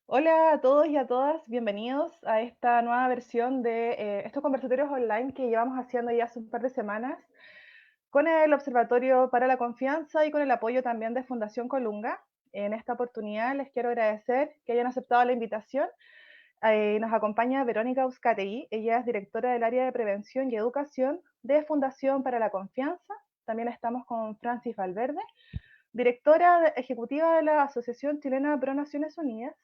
Hola a todos y a todas, bienvenidos a esta nueva versión de estos conversatorios online que llevamos haciendo ya hace un par de semanas con el Observatorio para la Confianza y con el apoyo también de Fundación Colunga. En esta oportunidad les quiero agradecer que hayan aceptado la invitación. Nos acompaña Verónica Uzcategui, ella es directora del área de prevención y educación de Fundación para la Confianza. También estamos con Francis Valverde, directora ejecutiva de la Asociación Chilena Pro Naciones Unidas.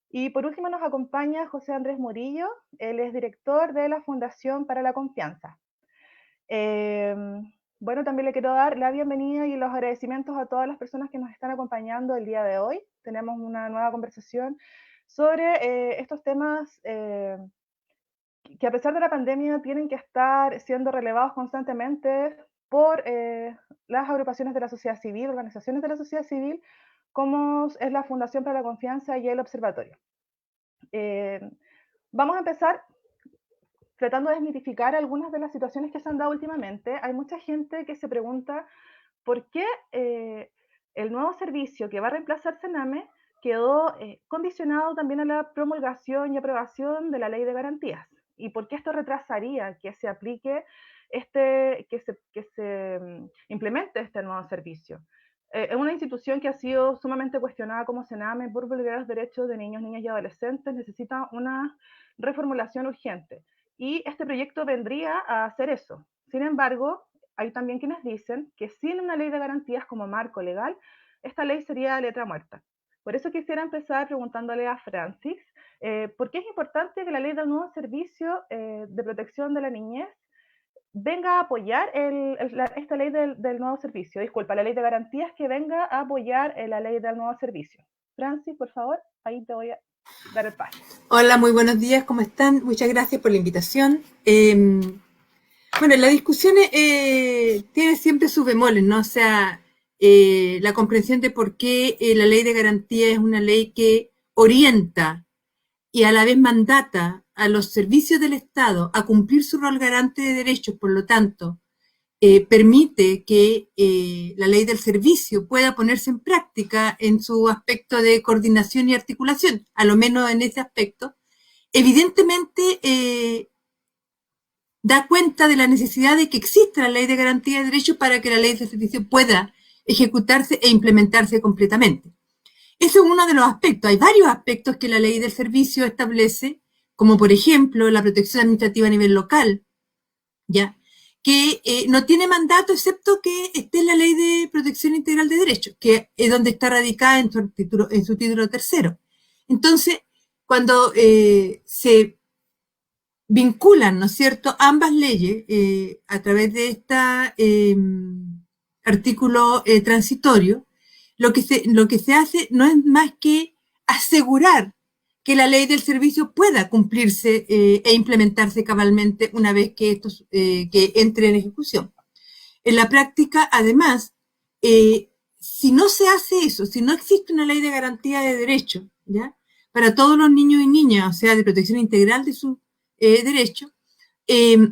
Y por último nos acompaña José Andrés Murillo, él es director de la Fundación para la Confianza. Eh, bueno, también le quiero dar la bienvenida y los agradecimientos a todas las personas que nos están acompañando el día de hoy. Tenemos una nueva conversación sobre estos temas que a pesar de la pandemia tienen que estar siendo relevados constantemente por las agrupaciones de la sociedad civil, organizaciones de la sociedad civil, como es la Fundación para la Confianza y el Observatorio. Eh, Vamos a empezar tratando de desmitificar algunas de las situaciones que se han dado últimamente. Hay mucha gente que se pregunta por qué el nuevo servicio que va a reemplazar Sename quedó condicionado también a la promulgación y aprobación de la ley de garantías. ¿Y por qué esto retrasaría que se aplique que se implemente este nuevo servicio? Es una institución que ha sido sumamente cuestionada como Sename por vulnerar los derechos de niños, niñas y adolescentes, necesita una reformulación urgente. Y este proyecto vendría a hacer eso. Sin embargo, hay también quienes dicen que sin una ley de garantías como marco legal, esta ley sería letra muerta. Por eso quisiera empezar preguntándole a Francis, ¿por qué es importante que la ley del nuevo servicio de protección de la niñez venga a apoyar esta ley del nuevo servicio? Disculpa, la ley de garantías que venga a apoyar la ley del nuevo servicio. Francis, por favor, ahí te voy a dar el pase. Hola, muy buenos días, ¿cómo están? Muchas gracias por la invitación. Bueno, la discusión tiene siempre sus bemoles, ¿no? O sea, la comprensión de por qué la ley de garantía es una ley que orienta y a la vez mandata a los servicios del Estado a cumplir su rol garante de derechos, por lo tanto, permite que la ley del servicio pueda ponerse en práctica en su aspecto de coordinación y articulación, a lo menos en ese aspecto. Evidentemente, da cuenta de la necesidad de que exista la ley de garantía de derechos para que la ley de servicio pueda ejecutarse e implementarse completamente. Eso es uno de los aspectos. Hay varios aspectos que la ley del servicio establece, como por ejemplo la protección administrativa a nivel local, ¿ya? Que no tiene mandato excepto que esté en la ley de protección integral de derechos, que es donde está radicada en su título tercero. Entonces, cuando se vinculan, ¿no es cierto?, ambas leyes a través de este artículo transitorio, lo que se hace no es más que asegurar que la ley del servicio pueda cumplirse e implementarse cabalmente una vez que, que entre en ejecución. En la práctica, además, si no se hace eso, si no existe una ley de garantía de derechos, ¿ya?, para todos los niños y niñas, o sea, de protección integral de sus derechos, eh,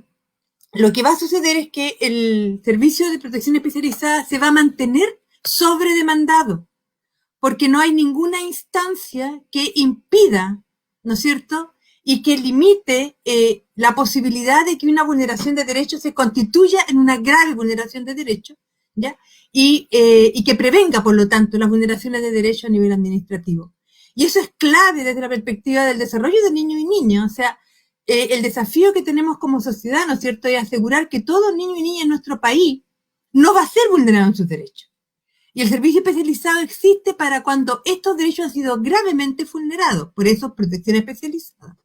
lo que va a suceder es que el servicio de protección especializada se va a mantener sobredemandado, porque no hay ninguna instancia que impida, ¿no es cierto?, y que limite la posibilidad de que una vulneración de derechos se constituya en una grave vulneración de derechos, ¿ya? Y que prevenga, por lo tanto, las vulneraciones de derechos a nivel administrativo. Y eso es clave desde la perspectiva del desarrollo de niños y niñas. O sea, el desafío que tenemos como sociedad, ¿no es cierto?, es asegurar que todo niño y niña en nuestro país no va a ser vulnerado en sus derechos. Y el servicio especializado existe para cuando estos derechos han sido gravemente vulnerados, por eso protección especializada.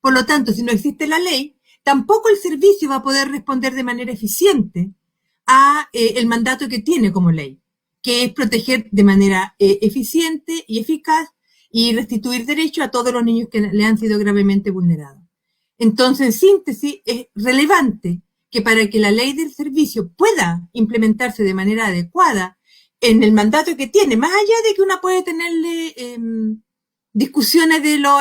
Por lo tanto, si no existe la ley, tampoco el servicio va a poder responder de manera eficiente a el mandato que tiene como ley, que es proteger de manera eficiente y eficaz y restituir derechos a todos los niños que le han sido gravemente vulnerados. Entonces, en síntesis, es relevante que para que la ley del servicio pueda implementarse de manera adecuada en el mandato que tiene, más allá de que una puede tenerle discusiones de lo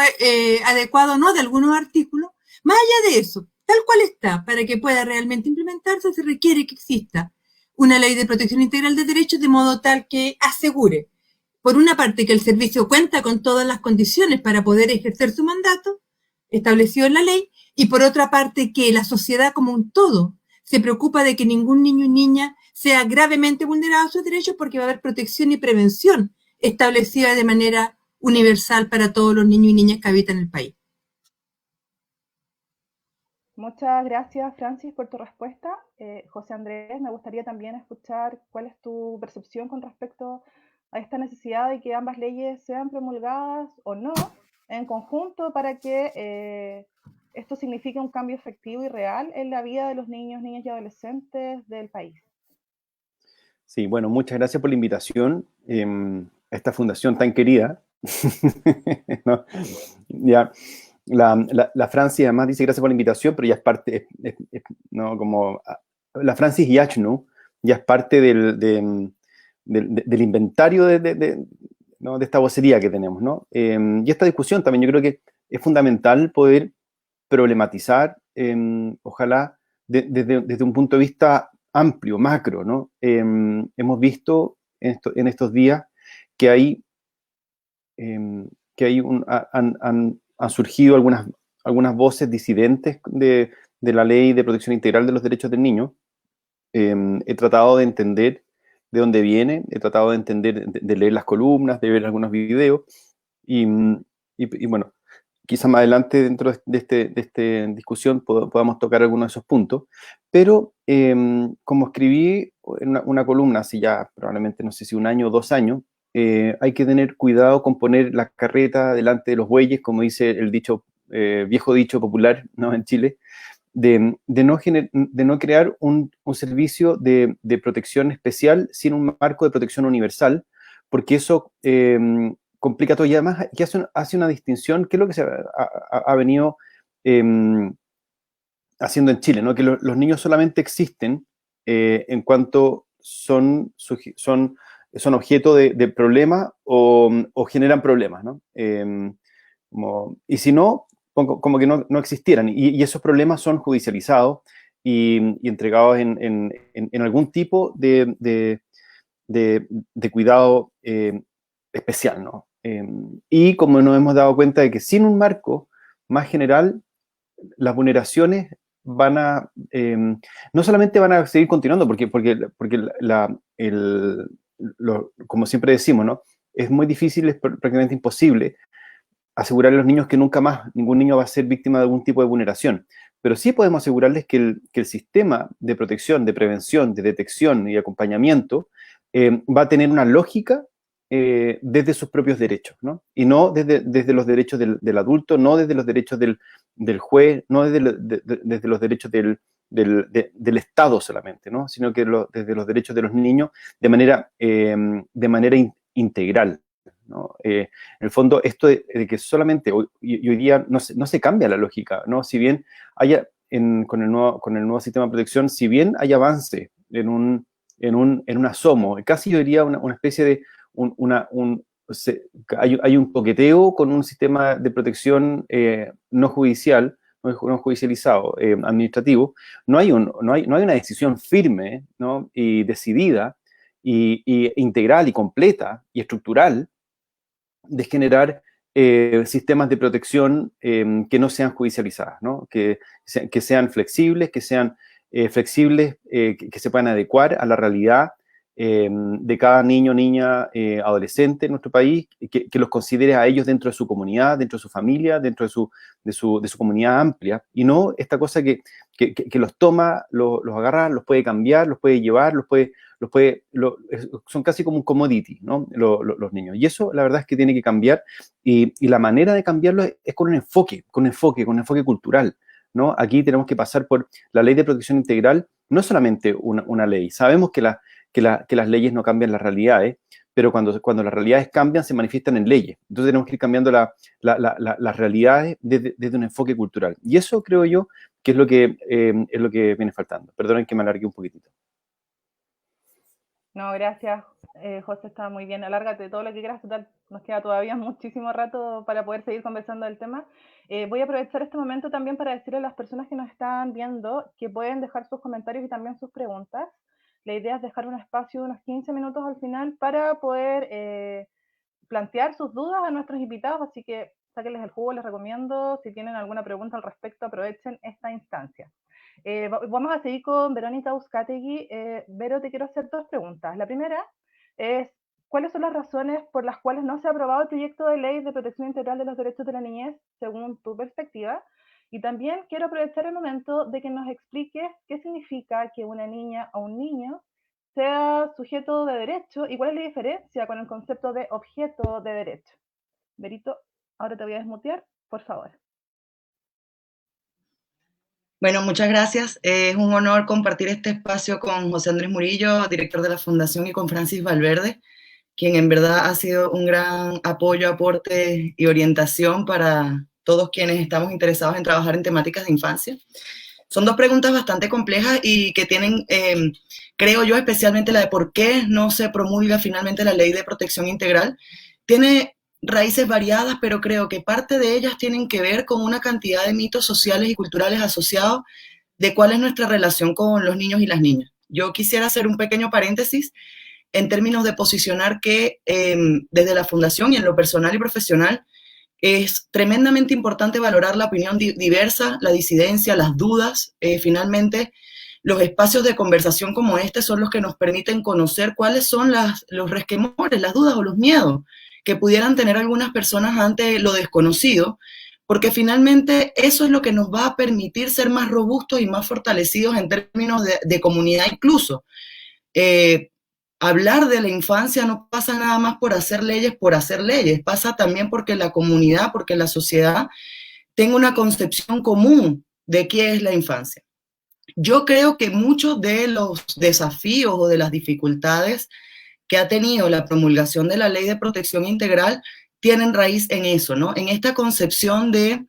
adecuado o no de algunos artículos, más allá de eso, tal cual está, para que pueda realmente implementarse, se requiere que exista una ley de protección integral de derechos de modo tal que asegure por una parte, que el servicio cuenta con todas las condiciones para poder ejercer su mandato establecido en la ley, y por otra parte, que la sociedad como un todo se preocupa de que ningún niño y niña sea gravemente vulnerado a sus derechos, porque va a haber protección y prevención establecida de manera universal para todos los niños y niñas que habitan el país. Muchas gracias, Francis, por tu respuesta. José Andrés, me gustaría también escuchar cuál es tu percepción con respecto a esta necesidad de que ambas leyes sean promulgadas o no en conjunto para que esto signifique un cambio efectivo y real en la vida de los niños, niñas y adolescentes del país. Sí, bueno, muchas gracias por la invitación a esta fundación tan querida. ¿No? Ya, la Francis además dice gracias por la invitación, pero ya es parte, ¿no? Como la Francis Yachnou ya es parte del inventario ¿no? de esta vocería que tenemos, ¿no? Y esta discusión también yo creo que es fundamental poder problematizar, ojalá, desde un punto de vista amplio, macro, ¿no? Hemos visto en estos días que han surgido algunas voces disidentes de la Ley de Protección Integral de los Derechos del Niño. He tratado de entender de dónde viene, he tratado de entender, de leer las columnas, de ver algunos videos, y bueno, quizás más adelante dentro de esta discusión podamos tocar algunos de esos puntos, pero como escribí en una columna hace ya probablemente no sé si un año o 2 años, hay que tener cuidado con poner la carreta delante de los bueyes, como dice el dicho, viejo dicho popular, ¿no? En Chile, de no crear un servicio de protección especial sin un marco de protección universal, porque eso complica todo y además ya hace una distinción, que es lo que se ha venido haciendo en Chile, ¿no? Que los niños solamente existen en cuanto son objeto de problemas o generan problemas, ¿no? Y si no, como que no existieran. Y esos problemas son judicializados y entregados en algún tipo de cuidado especial, ¿no? Y como nos hemos dado cuenta de que sin un marco más general, las vulneraciones no solamente van a seguir continuando, porque como siempre decimos, ¿no? Es muy difícil, es prácticamente imposible asegurar a los niños que nunca más ningún niño va a ser víctima de algún tipo de vulneración. Pero sí podemos asegurarles que el sistema de protección, de prevención, de detección y de acompañamiento va a tener una lógica desde sus propios derechos, ¿no? Y no desde los derechos del adulto, no desde los derechos del juez, no desde los derechos del Estado solamente, ¿no? Sino que desde los derechos de los niños de manera integral, ¿no? En el fondo, esto de que solamente hoy día no se cambia la lógica, ¿no? Si bien haya, con el nuevo sistema de protección, si bien hay avance en un asomo, casi yo diría una especie de hay un coqueteo con un sistema de protección no judicial, no judicializado, administrativo, no hay una decisión firme, ¿no? Y decidida y integral y completa y estructural de generar sistemas de protección que no sean judicializadas, ¿no? Que sean flexibles, que se puedan adecuar a la realidad de cada niño, niña, adolescente en nuestro país, que los considere a ellos dentro de su comunidad, dentro de su familia, dentro de su comunidad amplia, y no esta cosa que los toma, los agarra, los puede cambiar, los puede llevar, son casi como un commodity, ¿no? Los niños. Y eso, la verdad es que tiene que cambiar, y la manera de cambiarlo es con un enfoque cultural, ¿no? Aquí tenemos que pasar por la ley de protección integral, no es solamente una ley. Sabemos que las leyes no cambian las realidades, pero cuando las realidades cambian, se manifiestan en leyes. Entonces tenemos que ir cambiando las realidades desde un enfoque cultural. Y eso creo yo que es lo que viene faltando. Perdonen que me alargue un poquitito. No, gracias, José, está muy bien. Alárgate todo lo que quieras, total. Nos queda todavía muchísimo rato para poder seguir conversando del tema. Voy a aprovechar este momento también para decirle a las personas que nos están viendo que pueden dejar sus comentarios y también sus preguntas. La idea es dejar un espacio de unos 15 minutos al final para poder plantear sus dudas a nuestros invitados, así que sáquenles el jugo, les recomiendo. Si tienen alguna pregunta al respecto, aprovechen esta instancia. Vamos a seguir con Verónica Uzcategui. Vero, te quiero hacer dos preguntas. La primera es, ¿cuáles son las razones por las cuales no se ha aprobado el proyecto de ley de protección integral de los derechos de la niñez, según tu perspectiva? Y también quiero aprovechar el momento de que nos expliques qué significa que una niña o un niño sea sujeto de derecho y cuál es la diferencia con el concepto de objeto de derecho. Verito, ahora te voy a desmutear, por favor. Bueno, muchas gracias. Es un honor compartir este espacio con José Andrés Murillo, director de la Fundación, y con Francis Valverde, quien en verdad ha sido un gran apoyo, aporte y orientación para todos quienes estamos interesados en trabajar en temáticas de infancia. Son dos preguntas bastante complejas y que tienen, creo yo, especialmente la de por qué no se promulga finalmente la ley de protección integral. Tiene raíces variadas, pero creo que parte de ellas tienen que ver con una cantidad de mitos sociales y culturales asociados de cuál es nuestra relación con los niños y las niñas. Yo quisiera hacer un pequeño paréntesis en términos de posicionar que desde la Fundación y en lo personal y profesional es tremendamente importante valorar la opinión diversa, la disidencia, las dudas. Finalmente, los espacios de conversación como este son los que nos permiten conocer cuáles son los resquemores, las dudas o los miedos que pudieran tener algunas personas ante lo desconocido, porque finalmente eso es lo que nos va a permitir ser más robustos y más fortalecidos en términos de comunidad incluso. Hablar de la infancia no pasa nada más por hacer leyes, pasa también porque la comunidad, porque la sociedad tenga una concepción común de qué es la infancia. Yo creo que muchos de los desafíos o de las dificultades que ha tenido la promulgación de la Ley de Protección Integral tienen raíz en eso, ¿no? En esta concepción de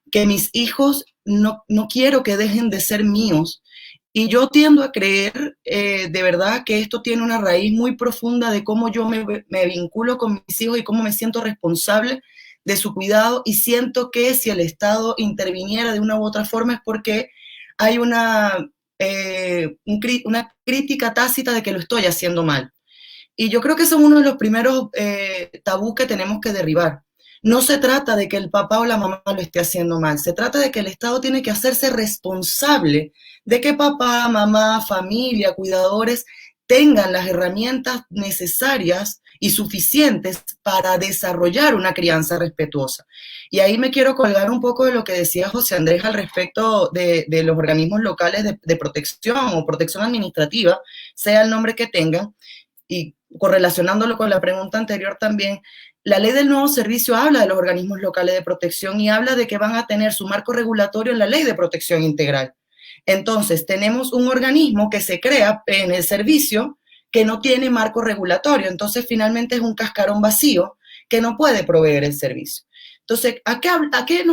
que mis hijos no quiero que dejen de ser míos. Y yo tiendo a creer de verdad que esto tiene una raíz muy profunda de cómo yo me vinculo con mis hijos y cómo me siento responsable de su cuidado, y siento que si el Estado interviniera de una u otra forma es porque hay una crítica tácita de que lo estoy haciendo mal. Y yo creo que son uno de los primeros tabús que tenemos que derribar. No se trata de que el papá o la mamá lo esté haciendo mal, se trata de que el Estado tiene que hacerse responsable de que papá, mamá, familia, cuidadores tengan las herramientas necesarias y suficientes para desarrollar una crianza respetuosa. Y ahí me quiero colgar un poco de lo que decía José Andrés al respecto de los organismos locales de protección o protección administrativa, sea el nombre que tengan, y correlacionándolo con la pregunta anterior también. La ley del nuevo servicio habla de los organismos locales de protección y habla de que van a tener su marco regulatorio en la ley de protección integral. Entonces, tenemos un organismo que se crea en el servicio que no tiene marco regulatorio. Entonces, finalmente es un cascarón vacío que no puede proveer el servicio. Entonces, ¿a qué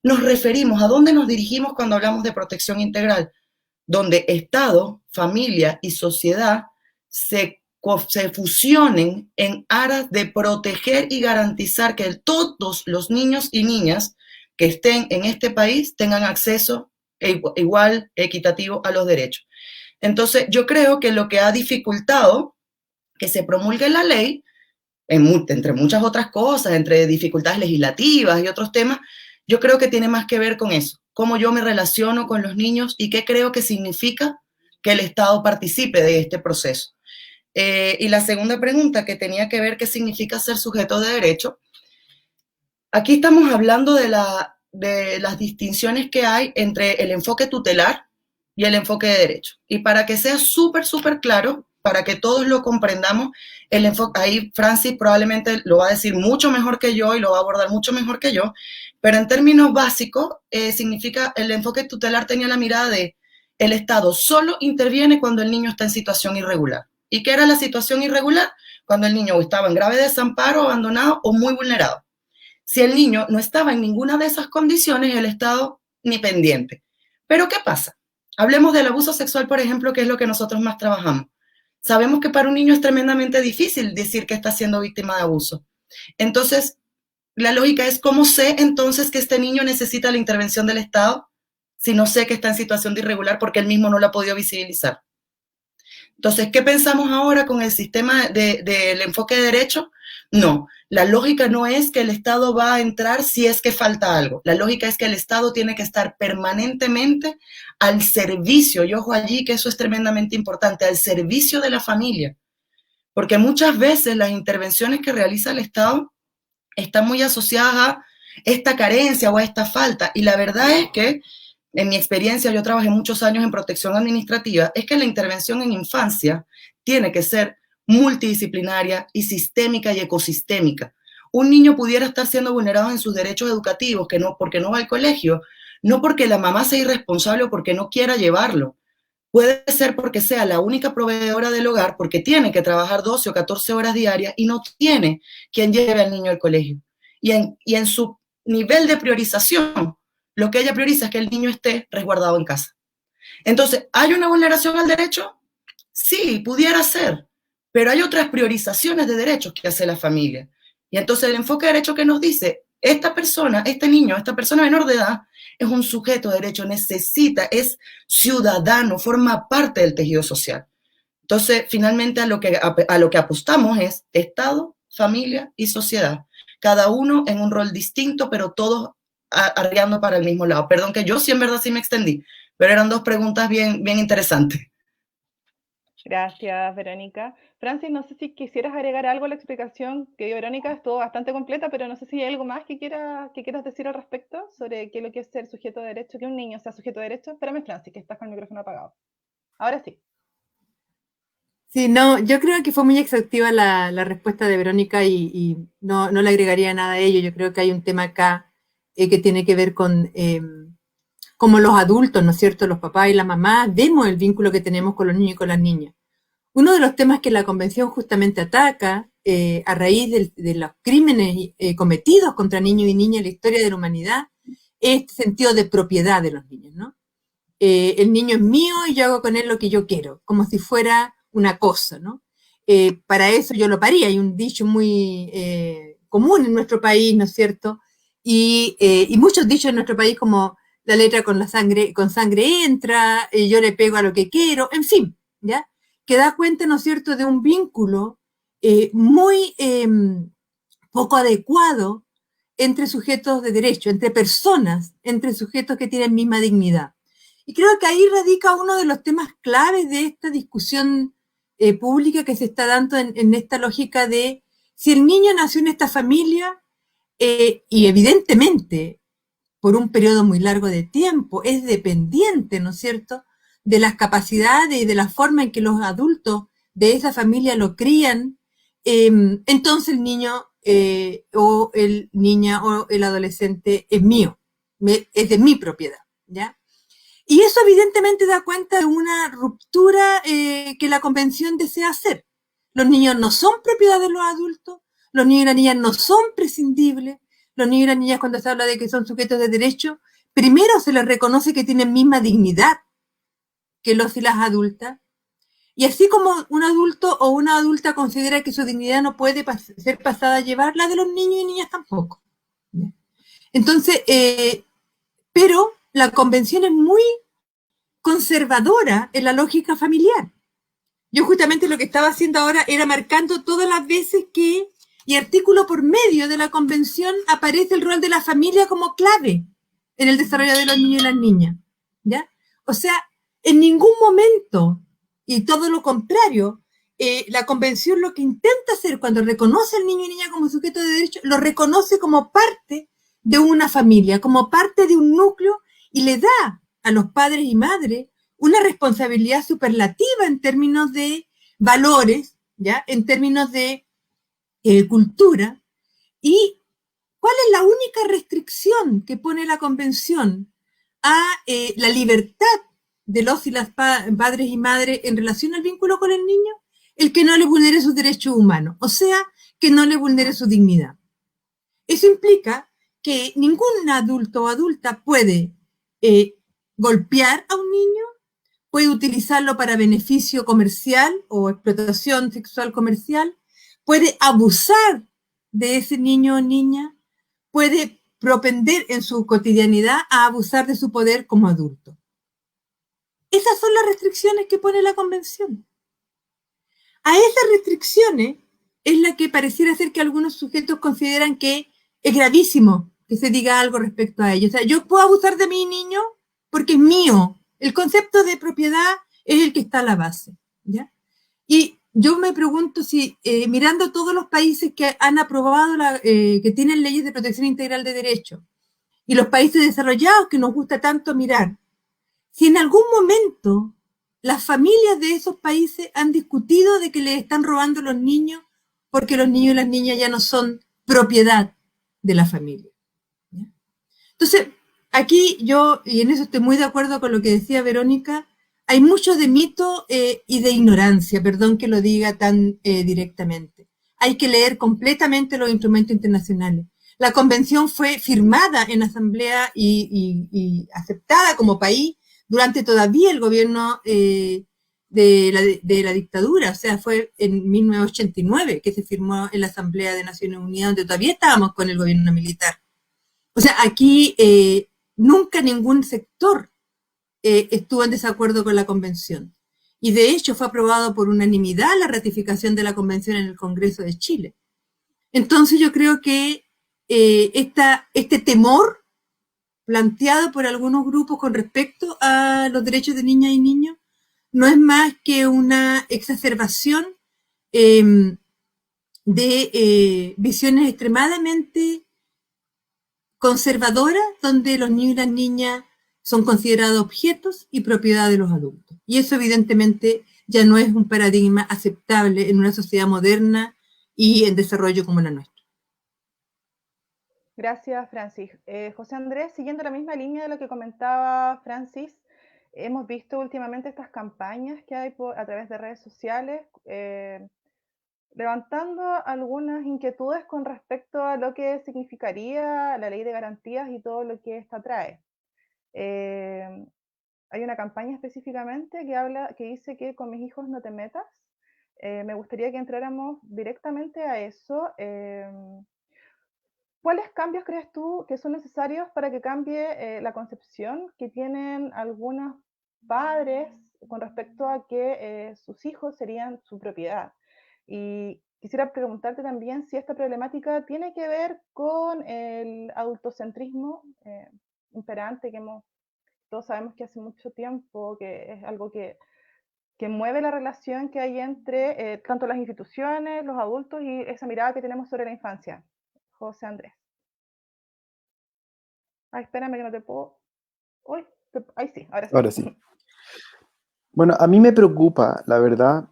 nos referimos? ¿A dónde nos dirigimos cuando hablamos de protección integral? Donde Estado, familia y sociedad se fusionen en aras de proteger y garantizar que todos los niños y niñas que estén en este país tengan acceso igual, equitativo a los derechos. Entonces, yo creo que lo que ha dificultado que se promulgue la ley, entre muchas otras cosas, entre dificultades legislativas y otros temas, yo creo que tiene más que ver con eso, cómo yo me relaciono con los niños y qué creo que significa que el Estado participe de este proceso. Y la segunda pregunta, que tenía que ver qué significa ser sujeto de derecho. Aquí estamos hablando de las distinciones que hay entre el enfoque tutelar y el enfoque de derecho. Y para que sea súper claro, para que todos lo comprendamos, el enfoque, ahí Francis probablemente lo va a decir mucho mejor que yo y lo va a abordar mucho mejor que yo, pero en términos básicos significa, el enfoque tutelar tenía la mirada de el Estado solo interviene cuando el niño está en situación irregular. ¿Y qué era la situación irregular? Cuando el niño estaba en grave desamparo, abandonado o muy vulnerado. Si el niño no estaba en ninguna de esas condiciones, el Estado ni pendiente. Pero ¿qué pasa? Hablemos del abuso sexual, por ejemplo, que es lo que nosotros más trabajamos. Sabemos que para un niño es tremendamente difícil decir que está siendo víctima de abuso. Entonces, la lógica es, ¿cómo sé entonces que este niño necesita la intervención del Estado si no sé que está en situación de irregular porque él mismo no lo ha podido visibilizar? Entonces, ¿qué pensamos ahora con el sistema del enfoque de derecho? No, la lógica no es que el Estado va a entrar si es que falta algo. La lógica es que el Estado tiene que estar permanentemente al servicio, y ojo allí que eso es tremendamente importante, al servicio de la familia. Porque muchas veces las intervenciones que realiza el Estado están muy asociadas a esta carencia o a esta falta. Y la verdad es que, en mi experiencia, yo trabajé muchos años en protección administrativa, es que la intervención en infancia tiene que ser multidisciplinaria y sistémica y ecosistémica. Un niño pudiera estar siendo vulnerado en sus derechos educativos porque no va al colegio, no porque la mamá sea irresponsable o porque no quiera llevarlo. Puede ser porque sea la única proveedora del hogar, porque tiene que trabajar 12 o 14 horas diarias y no tiene quien lleve al niño al colegio. Y en su nivel de priorización, lo que ella prioriza es que el niño esté resguardado en casa. Entonces, ¿hay una vulneración al derecho? Sí, pudiera ser, pero hay otras priorizaciones de derechos que hace la familia. Y entonces el enfoque de derecho que nos dice, esta persona, este niño, esta persona menor de edad, es un sujeto de derecho, necesita, es ciudadano, forma parte del tejido social. Entonces, finalmente a lo que apostamos es Estado, familia y sociedad. Cada uno en un rol distinto, pero todos arriando para el mismo lado. Perdón que yo sí en verdad sí me extendí, pero eran dos preguntas bien, bien interesantes. Gracias, Verónica. Francis, no sé si quisieras agregar algo a la explicación que dio Verónica, estuvo bastante completa, pero no sé si hay algo más que quieras decir al respecto sobre qué es lo que es ser sujeto de derecho, que un niño sea sujeto de derecho. Espérame, Francis, que estás con el micrófono apagado. Ahora sí. Sí, no, yo creo que fue muy exhaustiva la respuesta de Verónica y no le agregaría nada a ello. Yo creo que hay un tema acá que tiene que ver con cómo los adultos, ¿no es cierto?, los papás y las mamás, vemos el vínculo que tenemos con los niños y con las niñas. Uno de los temas que la Convención justamente ataca a raíz de los crímenes cometidos contra niños y niñas en la historia de la humanidad es este sentido de propiedad de los niños, ¿no? El niño es mío y yo hago con él lo que yo quiero, como si fuera una cosa, ¿no? Para eso yo lo paría. Hay un dicho muy común en nuestro país, ¿no es cierto? Y muchos dichos en nuestro país como la letra con sangre entra, yo le pego a lo que quiero, en fin, ¿ya? Que da cuenta, ¿no es cierto?, de un vínculo muy poco adecuado entre sujetos de derecho, entre personas, entre sujetos que tienen misma dignidad. Y creo que ahí radica uno de los temas claves de esta discusión pública que se está dando en esta lógica de si el niño nació en esta familia y evidentemente por un periodo muy largo de tiempo es dependiente, ¿no es cierto?, de las capacidades y de la forma en que los adultos de esa familia lo crían, entonces el niño o el niña o el adolescente es mío, es de mi propiedad, ¿ya? Y eso evidentemente da cuenta de una ruptura que la Convención desea hacer. Los niños no son propiedad de los adultos, los niños y las niñas no son prescindibles, los niños y las niñas cuando se habla de que son sujetos de derecho, primero se les reconoce que tienen misma dignidad que los y las adultas, y así como un adulto o una adulta considera que su dignidad no puede ser pasada a llevar, la de los niños y niñas tampoco. Entonces, pero la Convención es muy conservadora en la lógica familiar. Yo justamente lo que estaba haciendo ahora era marcando todas las veces que, y artículo por medio de la Convención, aparece el rol de la familia como clave en el desarrollo de los niños y las niñas, ¿ya? O sea, en ningún momento, y todo lo contrario, la Convención lo que intenta hacer cuando reconoce al niño y niña como sujeto de derecho, lo reconoce como parte de una familia, como parte de un núcleo, y le da a los padres y madres una responsabilidad superlativa en términos de valores, ¿ya?, en términos de cultura. ¿Y cuál es la única restricción que pone la Convención a la libertad de los y las padres y madres en relación al vínculo con el niño? El que no le vulnere sus derechos humanos, o sea, que no le vulnere su dignidad. Eso implica que ningún adulto o adulta puede golpear a un niño, puede utilizarlo para beneficio comercial o explotación sexual comercial, puede abusar de ese niño o niña, puede propender en su cotidianidad a abusar de su poder como adulto. Esas son las restricciones que pone la Convención. A esas restricciones es la que pareciera ser que algunos sujetos consideran que es gravísimo que se diga algo respecto a ello. O sea, yo puedo abusar de mi niño porque es mío. El concepto de propiedad es el que está a la base, ¿ya? Y yo me pregunto si, mirando todos los países que han aprobado, que tienen leyes de protección integral de derechos, y los países desarrollados que nos gusta tanto mirar, si en algún momento las familias de esos países han discutido de que les están robando los niños porque los niños y las niñas ya no son propiedad de la familia. ¿Ya? Entonces, aquí yo, y en eso estoy muy de acuerdo con lo que decía Verónica, hay mucho de mito y de ignorancia, perdón que lo diga tan directamente. Hay que leer completamente los instrumentos internacionales. La convención fue firmada en asamblea y aceptada como país durante todavía el gobierno de la dictadura, o sea, fue en 1989 que se firmó en la Asamblea de Naciones Unidas, donde todavía estábamos con el gobierno militar. O sea, aquí nunca ningún sector estuvo en desacuerdo con la convención. Y de hecho fue aprobado por unanimidad la ratificación de la convención en el Congreso de Chile. Entonces yo creo que este temor planteado por algunos grupos con respecto a los derechos de niñas y niños no es más que una exacerbación de visiones extremadamente conservadoras, donde los niños y las niñas son considerados objetos y propiedad de los adultos. Y eso evidentemente ya no es un paradigma aceptable en una sociedad moderna y en desarrollo como la nuestra. Gracias, Francis. José Andrés, siguiendo la misma línea de lo que comentaba Francis, hemos visto últimamente estas campañas que hay a través de redes sociales, levantando algunas inquietudes con respecto a lo que significaría la ley de garantías y todo lo que esta trae. Hay una campaña específicamente que dice que con mis hijos no te metas. Me gustaría que entráramos directamente a eso. ¿Cuáles cambios crees tú que son necesarios para que cambie la concepción que tienen algunos padres con respecto a que sus hijos serían su propiedad? Y quisiera preguntarte también si esta problemática tiene que ver con el adultocentrismo imperante que todos sabemos que hace mucho tiempo, que es algo que mueve la relación que hay entre tanto las instituciones, los adultos y esa mirada que tenemos sobre la infancia. José Andrés. Ay, espérame que no te puedo. Uy, ahí sí, ahora sí. Ahora sí. Bueno, a mí me preocupa, la verdad,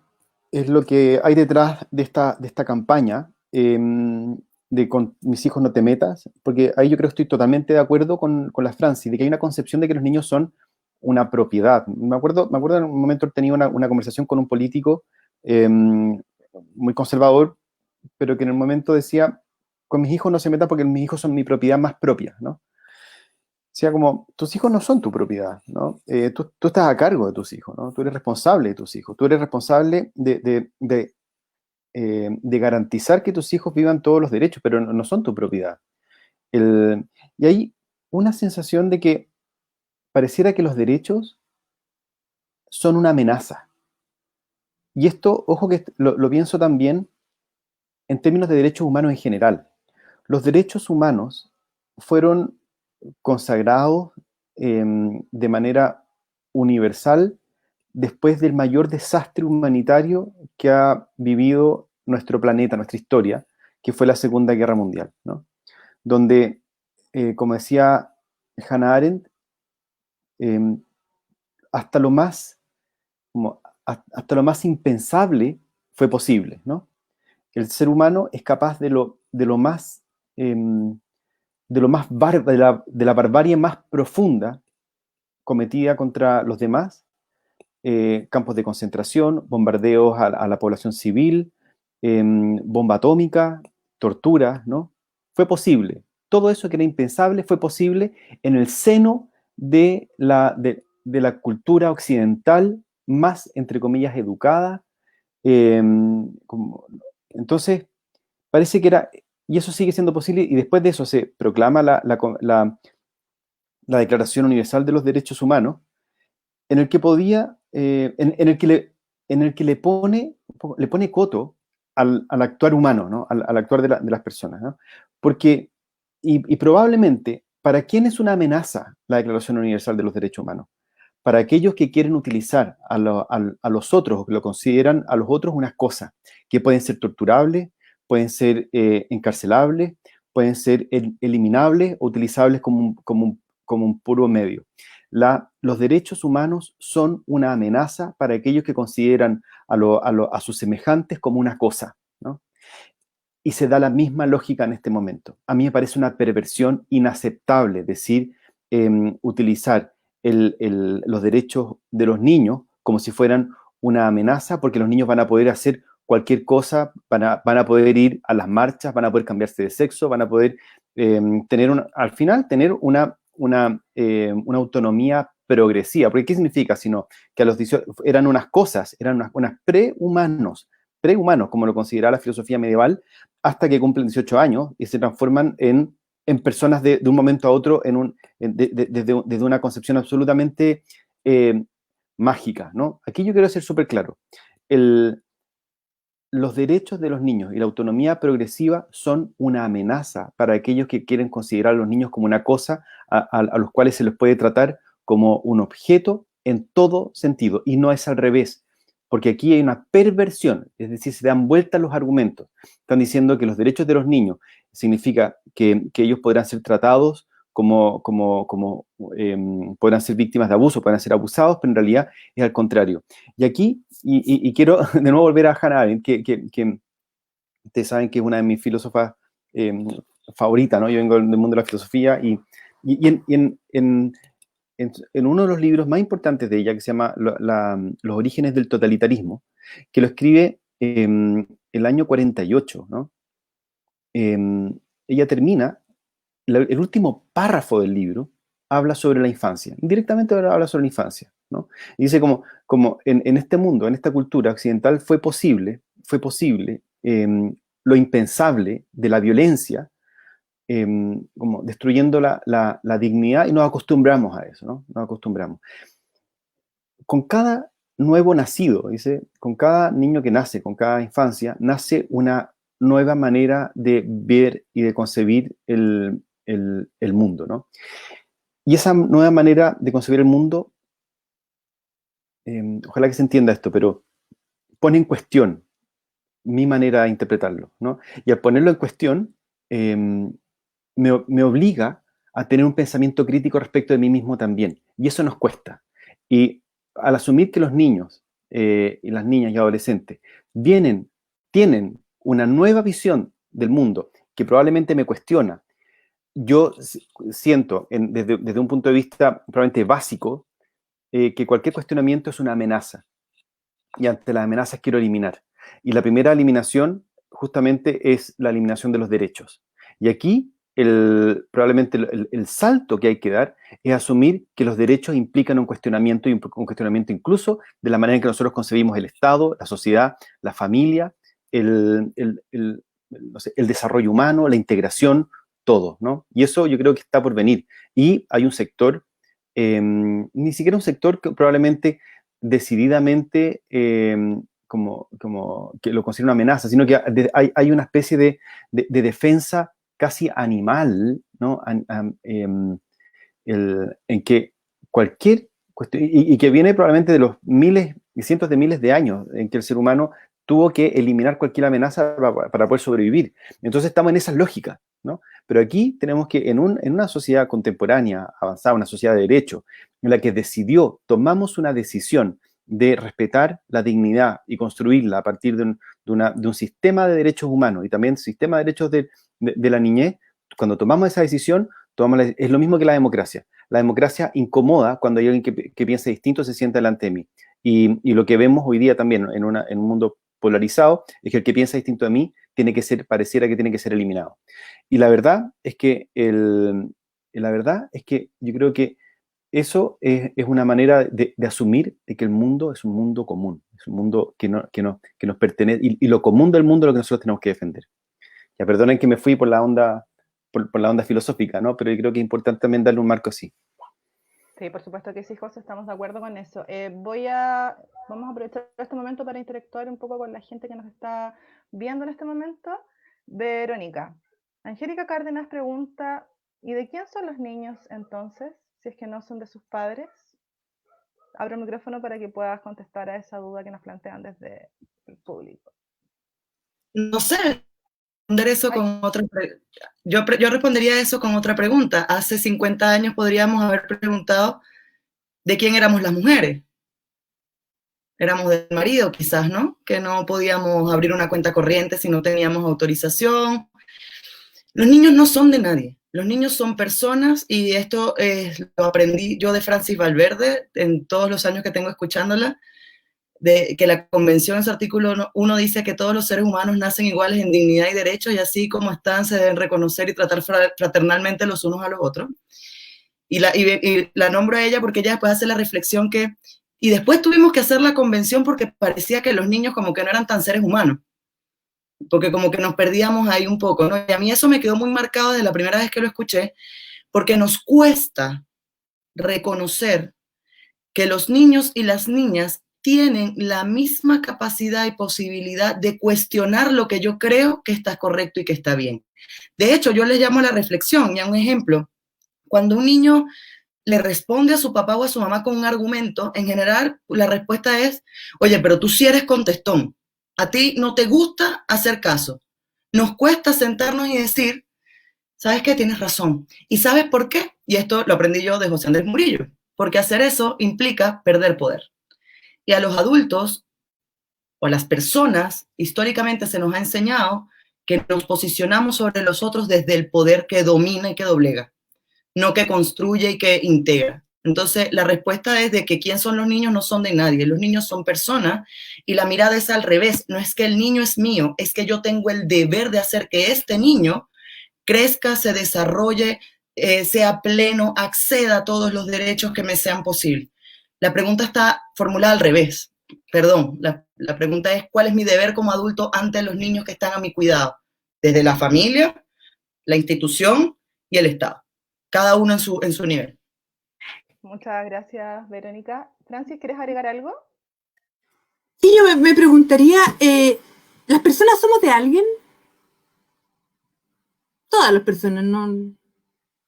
es lo que hay detrás de esta campaña de con mis hijos no te metas, porque ahí yo creo que estoy totalmente de acuerdo con la Francis, de que hay una concepción de que los niños son una propiedad. Me acuerdo en un momento tenía una conversación con un político muy conservador, pero que en el momento decía, con mis hijos no se metan porque mis hijos son mi propiedad más propia, ¿no? O sea, como, tus hijos no son tu propiedad, ¿no? Tú estás a cargo de tus hijos, ¿no? Tú eres responsable de tus hijos, tú eres responsable de garantizar que tus hijos vivan todos los derechos, pero no son tu propiedad. Y hay una sensación de que pareciera que los derechos son una amenaza. Y esto, ojo que lo pienso también en términos de derechos humanos en general. Los derechos humanos fueron consagrados de manera universal después del mayor desastre humanitario que ha vivido nuestro planeta, nuestra historia, que fue la Segunda Guerra Mundial, ¿no? Donde, como decía Hannah Arendt, hasta lo más impensable fue posible, ¿no? El ser humano es capaz de la barbarie más profunda cometida contra los demás, campos de concentración, bombardeos a la población civil, bomba atómica, tortura, ¿no? Fue posible. Todo eso que era impensable fue posible en el seno de la cultura occidental más, entre comillas, educada. Entonces, parece que era, y eso sigue siendo posible, y después de eso se proclama la Declaración Universal de los Derechos Humanos, en el que le pone coto al actuar humano, ¿no? Al actuar de las personas, ¿no? Porque, y probablemente, ¿para quién es una amenaza la Declaración Universal de los Derechos Humanos? Para aquellos que quieren utilizar a los otros, o que lo consideran a los otros unas cosas, que pueden ser torturables, pueden ser encarcelables, pueden ser eliminables o utilizables como un puro medio. Los derechos humanos son una amenaza para aquellos que consideran a sus semejantes como una cosa, ¿no? Y se da la misma lógica en este momento. A mí me parece una perversión inaceptable decir, utilizar los derechos de los niños como si fueran una amenaza, porque los niños van a poder hacer cualquier cosa, van a poder ir a las marchas, van a poder cambiarse de sexo, van a poder al final tener una autonomía progresiva. Porque ¿qué significa? Sino que a los 18 eran unas cosas, eran unas prehumanos, como lo consideraba la filosofía medieval, hasta que cumplen 18 años y se transforman en personas de un momento a otro desde una concepción absolutamente mágica, ¿no? Aquí yo quiero ser súper claro. Los derechos de los niños y la autonomía progresiva son una amenaza para aquellos que quieren considerar a los niños como una cosa a los cuales se les puede tratar como un objeto en todo sentido, y no es al revés, porque aquí hay una perversión, es decir, se dan vueltas los argumentos. Están diciendo que los derechos de los niños significa que ellos podrán ser tratados podrán ser víctimas de abuso, podrán ser abusados, pero en realidad es al contrario. Y aquí, y quiero de nuevo volver a Hannah Arendt, que ustedes saben que es una de mis filósofas favoritas, ¿no? Yo vengo del mundo de la filosofía y en uno de los libros más importantes de ella, que se llama Los orígenes del totalitarismo, que lo escribe el año 48, ¿no? Ella termina, el último párrafo del libro habla sobre la infancia, indirectamente habla sobre la infancia, ¿no? Y dice como en este mundo, en esta cultura occidental fue posible lo impensable de la violencia, como destruyendo la dignidad, y nos acostumbramos a eso, ¿no? Nos acostumbramos. Con cada nuevo nacido, dice, con cada niño que nace, con cada infancia, nace una nueva manera de ver y de concebir el mundo, ¿no? Y esa nueva manera de concebir el mundo, ojalá que se entienda esto, pero pone en cuestión mi manera de interpretarlo, ¿no? Y al ponerlo en cuestión, me obliga a tener un pensamiento crítico respecto de mí mismo también. Y eso nos cuesta. Y al asumir que los niños y las niñas y adolescentes tienen una nueva visión del mundo que probablemente me cuestiona, yo siento, desde un punto de vista probablemente básico, que cualquier cuestionamiento es una amenaza. Y ante las amenazas quiero eliminar. Y la primera eliminación justamente es la eliminación de los derechos. Y aquí probablemente el salto que hay que dar es asumir que los derechos implican un cuestionamiento, y un cuestionamiento incluso de la manera en que nosotros concebimos el Estado, la sociedad, la familia, no sé, el desarrollo humano, la integración, todo, ¿no? Y eso yo creo que está por venir. Y hay un sector, ni siquiera un sector que probablemente decididamente como que lo considera una amenaza, sino que hay una especie de defensa casi animal, ¿no? En que cualquier cuestión, y que viene probablemente de los miles y cientos de miles de años en que el ser humano tuvo que eliminar cualquier amenaza para poder sobrevivir. Entonces estamos en esa lógica, ¿no? Pero aquí tenemos que en una sociedad contemporánea, avanzada, una sociedad de derecho, en la que tomamos una decisión de respetar la dignidad y construirla a partir de un sistema de derechos humanos y también sistema de derechos de la niñez. Cuando tomamos esa decisión, es lo mismo que la democracia. La democracia incomoda cuando hay alguien que piensa distinto, se sienta delante de mí. Y lo que vemos hoy día también en un mundo polarizado es que el que piensa distinto de mí pareciera que tiene que ser eliminado. Y la verdad es que yo creo que eso es una manera de asumir de que el mundo es un mundo común, es un mundo que nos pertenece, y lo común del mundo es lo que nosotros tenemos que defender. Ya perdonen que me fui por la onda, por la onda filosófica, ¿no? Pero yo creo que es importante también darle un marco así. Sí, por supuesto que sí, José, estamos de acuerdo con eso. Vamos a aprovechar este momento para interactuar un poco con la gente que nos está viendo en este momento, Verónica. Angélica Cárdenas pregunta, ¿y de quién son los niños entonces, si es que no son de sus padres? Abro el micrófono para que puedas contestar a esa duda que nos plantean desde el público. No sé, responder eso con otra yo respondería eso con otra pregunta. Hace 50 años podríamos haber preguntado de quién éramos las mujeres. Éramos del marido, quizás, ¿no? Que no podíamos abrir una cuenta corriente si no teníamos autorización. Los niños no son de nadie. Los niños son personas, y esto lo aprendí yo de Francis Valverde en todos los años que tengo escuchándola, de que la Convención en su artículo 1 dice que todos los seres humanos nacen iguales en dignidad y derechos, y así como están se deben reconocer y tratar fraternalmente los unos a los otros. Y la nombro a ella porque ella después hace la reflexión que, y después tuvimos que hacer la convención porque parecía que los niños como que no eran tan seres humanos, porque como que nos perdíamos ahí un poco, ¿no? Y a mí eso me quedó muy marcado desde la primera vez que lo escuché, porque nos cuesta reconocer que los niños y las niñas tienen la misma capacidad y posibilidad de cuestionar lo que yo creo que está correcto y que está bien. De hecho, yo les llamo a la reflexión, y a un ejemplo, cuando un niño le responde a su papá o a su mamá con un argumento, en general la respuesta es, oye, pero tú sí eres contestón, a ti no te gusta hacer caso. Nos cuesta sentarnos y decir, ¿sabes qué? Tienes razón. ¿Y sabes por qué? Y esto lo aprendí yo de José Andrés Murillo, porque hacer eso implica perder poder. Y a los adultos o a las personas, históricamente se nos ha enseñado que nos posicionamos sobre los otros desde el poder que domina y que doblega, no que construye y que integra. Entonces, la respuesta es de que quién son los niños no son de nadie. Los niños son personas, y la mirada es al revés. No es que el niño es mío, es que yo tengo el deber de hacer que este niño crezca, se desarrolle, sea pleno, acceda a todos los derechos que me sean posibles. La pregunta está formulada al revés. Perdón, la pregunta es, ¿cuál es mi deber como adulto ante los niños que están a mi cuidado? Desde la familia, la institución y el Estado. Cada uno en su nivel. Muchas gracias, Verónica. Francis, ¿quieres agregar algo? Sí, yo me preguntaría, ¿las personas somos de alguien? Todas las personas, no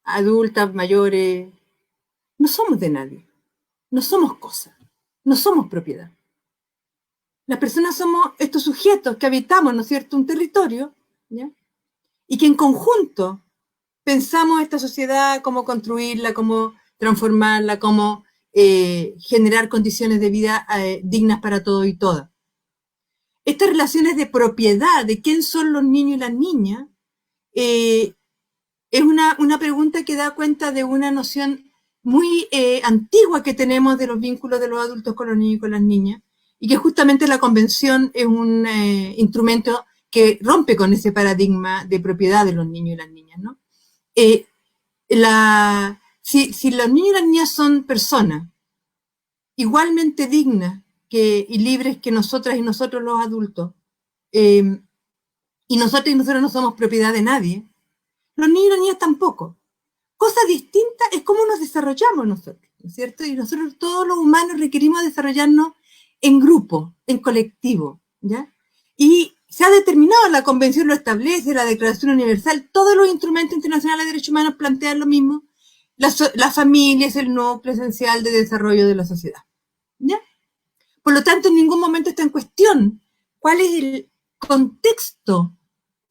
adultas, mayores, no somos de nadie. No somos cosas, no somos propiedad. Las personas somos estos sujetos que habitamos, ¿no es cierto?, un territorio, ¿ya? Y que en conjunto pensamos esta sociedad, cómo construirla, cómo transformarla, cómo generar condiciones de vida dignas para todos y todas. Estas relaciones de propiedad, de quién son los niños y las niñas, es una pregunta que da cuenta de una noción muy antigua que tenemos de los vínculos de los adultos con los niños y con las niñas, y que justamente la convención es un instrumento que rompe con ese paradigma de propiedad de los niños y las niñas, ¿no? Si los niños y las niñas son personas igualmente dignas y libres que nosotras y nosotros los adultos, y nosotros no somos propiedad de nadie, los niños y las niñas tampoco. Cosa distinta es cómo nos desarrollamos nosotros, ¿no es cierto? Y nosotros, todos los humanos, requerimos desarrollarnos en grupo, en colectivo, ¿ya? Y se ha determinado, la Convención lo establece, la Declaración Universal, todos los instrumentos internacionales de derechos humanos plantean lo mismo. La familia es el núcleo esencial de desarrollo de la sociedad, ¿ya? Por lo tanto, en ningún momento está en cuestión cuál es el contexto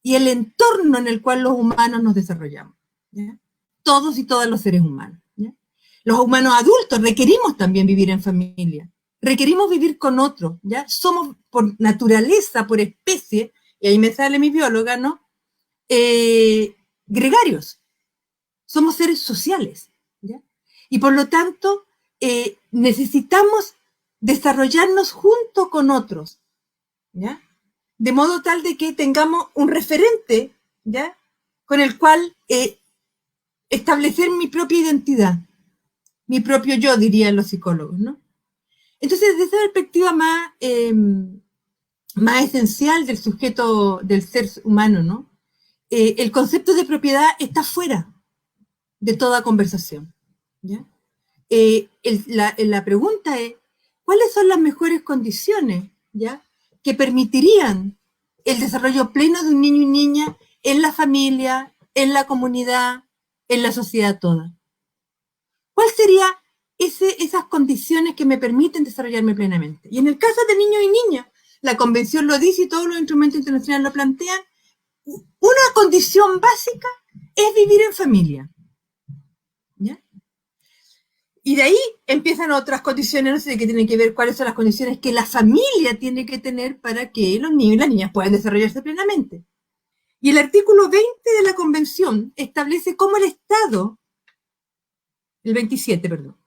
y el entorno en el cual los humanos nos desarrollamos, ¿ya? Todos y todas los seres humanos, ¿ya? Los humanos adultos requerimos también vivir en familia, requerimos vivir con otros, ¿ya? Somos por naturaleza, por especie, y ahí me sale mi bióloga, ¿no? Gregarios. Somos seres sociales, ¿ya? Y por lo tanto, necesitamos desarrollarnos junto con otros, ¿ya? De modo tal de que tengamos un referente, ¿ya?, con el cual establecer mi propia identidad, mi propio yo, dirían los psicólogos, ¿no? Entonces, desde esa perspectiva más esencial del sujeto, del ser humano, ¿no? El concepto de propiedad está fuera de toda conversación, ¿ya? La pregunta es, ¿cuáles son las mejores condiciones, ¿ya?, que permitirían el desarrollo pleno de un niño y niña en la familia, en la comunidad, en la sociedad toda. ¿Cuál sería esas condiciones que me permiten desarrollarme plenamente? Y en el caso de niños y niñas, la Convención lo dice y todos los instrumentos internacionales lo plantean, una condición básica es vivir en familia. ¿Ya? Y de ahí empiezan otras condiciones, no sé qué tienen que ver, cuáles son las condiciones que la familia tiene que tener para que los niños y las niñas puedan desarrollarse plenamente. Y el artículo 20 de la Convención establece cómo el Estado, el 27, perdón,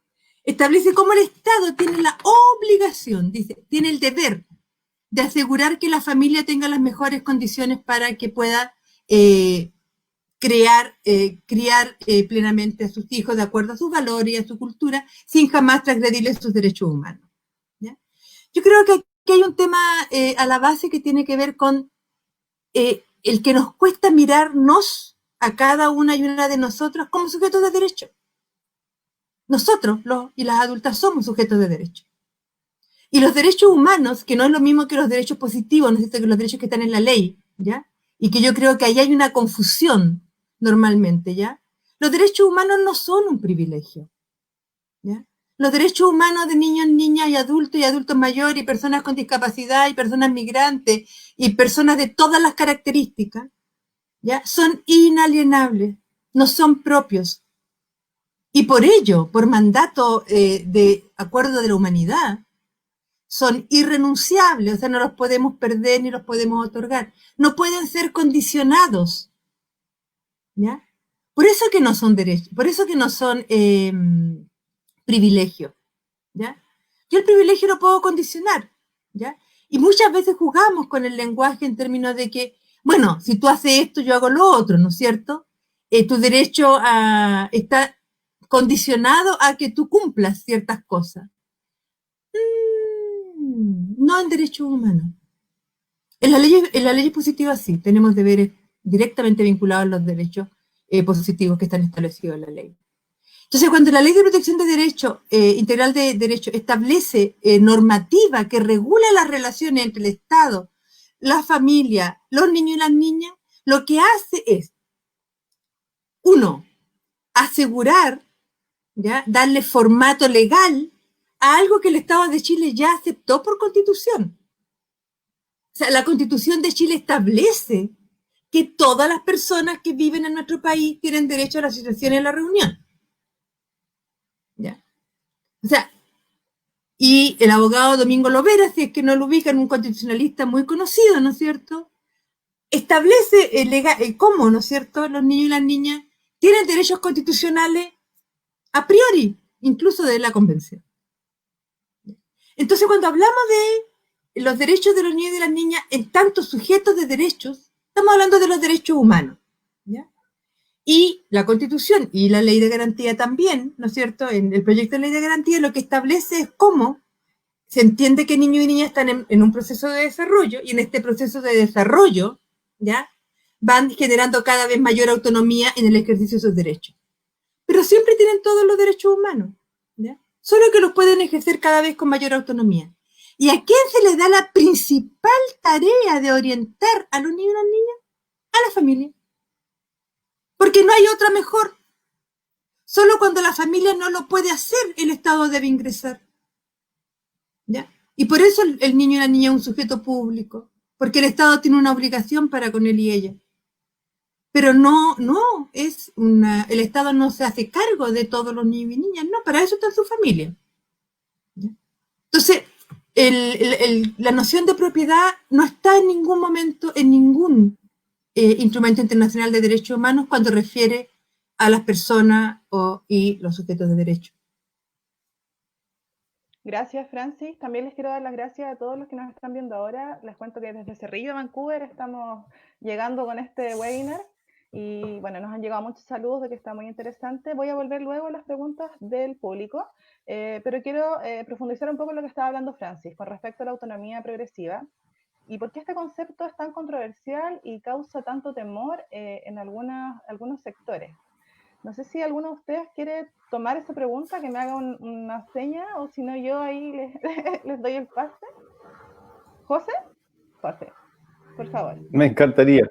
establece cómo el Estado tiene la obligación, dice, tiene el deber de asegurar que la familia tenga las mejores condiciones para que pueda criar plenamente a sus hijos de acuerdo a sus valores y a su cultura, sin jamás transgredirles sus derechos humanos. ¿Ya? Yo creo que aquí hay un tema a la base que tiene que ver con el que nos cuesta mirarnos a cada una y una de nosotros como sujetos de derecho. Nosotros, los y las adultas, somos sujetos de derecho. Y los derechos humanos, que no es lo mismo que los derechos positivos, no es cierto, que los derechos que están en la ley, ¿ya? Y que yo creo que ahí hay una confusión normalmente, ¿ya? Los derechos humanos no son un privilegio, ¿ya? Los derechos humanos de niños, niñas y adultos mayores, y personas con discapacidad, y personas migrantes, y personas de todas las características, ¿ya? Son inalienables, no son propios. Y por ello, por mandato de acuerdo de la humanidad, son irrenunciables, o sea, no los podemos perder ni los podemos otorgar. No pueden ser condicionados, ¿ya? Por eso que no son derechos, por eso que no son privilegios, ¿ya? Yo el privilegio lo puedo condicionar, ¿ya? Y muchas veces jugamos con el lenguaje en términos de que, bueno, si tú haces esto, yo hago lo otro, ¿no es cierto? Tu derecho está condicionado a que tú cumplas ciertas cosas. No en derechos humanos. En la ley positiva sí, tenemos deberes directamente vinculados a los derechos positivos que están establecidos en la ley. Entonces, cuando la Ley de Protección de Derechos, Integral de Derechos, establece normativa que regula las relaciones entre el Estado, la familia, los niños y las niñas, lo que hace es, uno, asegurar, ¿ya? Darle formato legal a algo que el Estado de Chile ya aceptó por Constitución. O sea, la Constitución de Chile establece que todas las personas que viven en nuestro país tienen derecho a la asociación y a la reunión. ¿Ya? O sea, y el abogado Domingo Lovera, si es que no lo ubican, un constitucionalista muy conocido, ¿no es cierto?, establece cómo, ¿no es cierto?, los niños y las niñas tienen derechos constitucionales a priori, incluso de la Convención. Entonces, cuando hablamos de los derechos de los niños y de las niñas en tanto sujetos de derechos, estamos hablando de los derechos humanos, ¿ya? Y la Constitución y la Ley de Garantía también, ¿no es cierto?, en el proyecto de Ley de Garantía lo que establece es cómo se entiende que niños y niñas están en un proceso de desarrollo, y en este proceso de desarrollo, ¿ya?, van generando cada vez mayor autonomía en el ejercicio de sus derechos. Pero siempre tienen todos los derechos humanos, ¿ya? Solo que los pueden ejercer cada vez con mayor autonomía. ¿Y a quién se le da la principal tarea de orientar a los niños y las niñas? A la familia. Porque no hay otra mejor. Solo cuando la familia no lo puede hacer, el Estado debe ingresar. ¿Ya? Y por eso el niño y la niña es un sujeto público, porque el Estado tiene una obligación para con él y ella. Pero el Estado no se hace cargo de todos los niños y niñas, no, para eso está su familia. ¿Ya? Entonces, la noción de propiedad no está en ningún momento, en ningún instrumento internacional de derechos humanos cuando refiere a las personas y los sujetos de derecho. Gracias, Francis. También les quiero dar las gracias a todos los que nos están viendo ahora. Les cuento que desde Cerrillo, Vancouver, estamos llegando con este webinar. Y bueno, nos han llegado muchos saludos de que está muy interesante. Voy a volver luego a las preguntas del público, pero quiero profundizar un poco en lo que estaba hablando Francis con respecto a la autonomía progresiva y por qué este concepto es tan controversial y causa tanto temor en algunos sectores. No sé si alguno de ustedes quiere tomar esa pregunta, que me haga una seña, o si no yo ahí les doy el pase. ¿José? José. por favor. Me encantaría.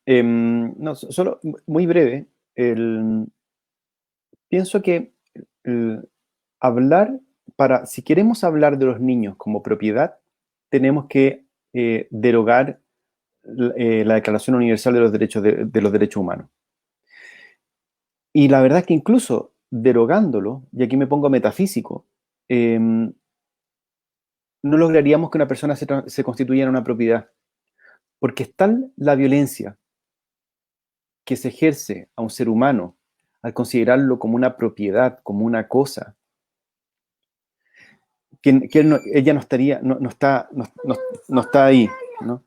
No, solo muy breve. Pienso que hablar, si queremos hablar de los niños como propiedad, tenemos que derogar la Declaración Universal de los Derechos, de los Derechos Humanos. Y la verdad es que incluso derogándolo, y aquí me pongo metafísico, no lograríamos que una persona se constituya en una propiedad, porque es tal la violencia que se ejerce a un ser humano al considerarlo como una propiedad, como una cosa, que ella no estaría, no está ahí, ¿no?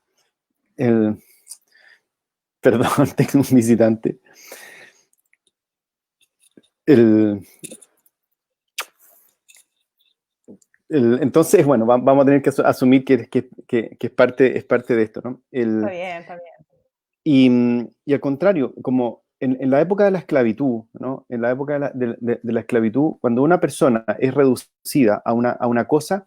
Perdón, tengo un visitante. Entonces, bueno, vamos a tener que asumir que es parte de esto, ¿no? Está bien, está bien. Y al contrario, como en la época de la esclavitud, ¿no? En la época de la esclavitud, cuando una persona es reducida a una cosa,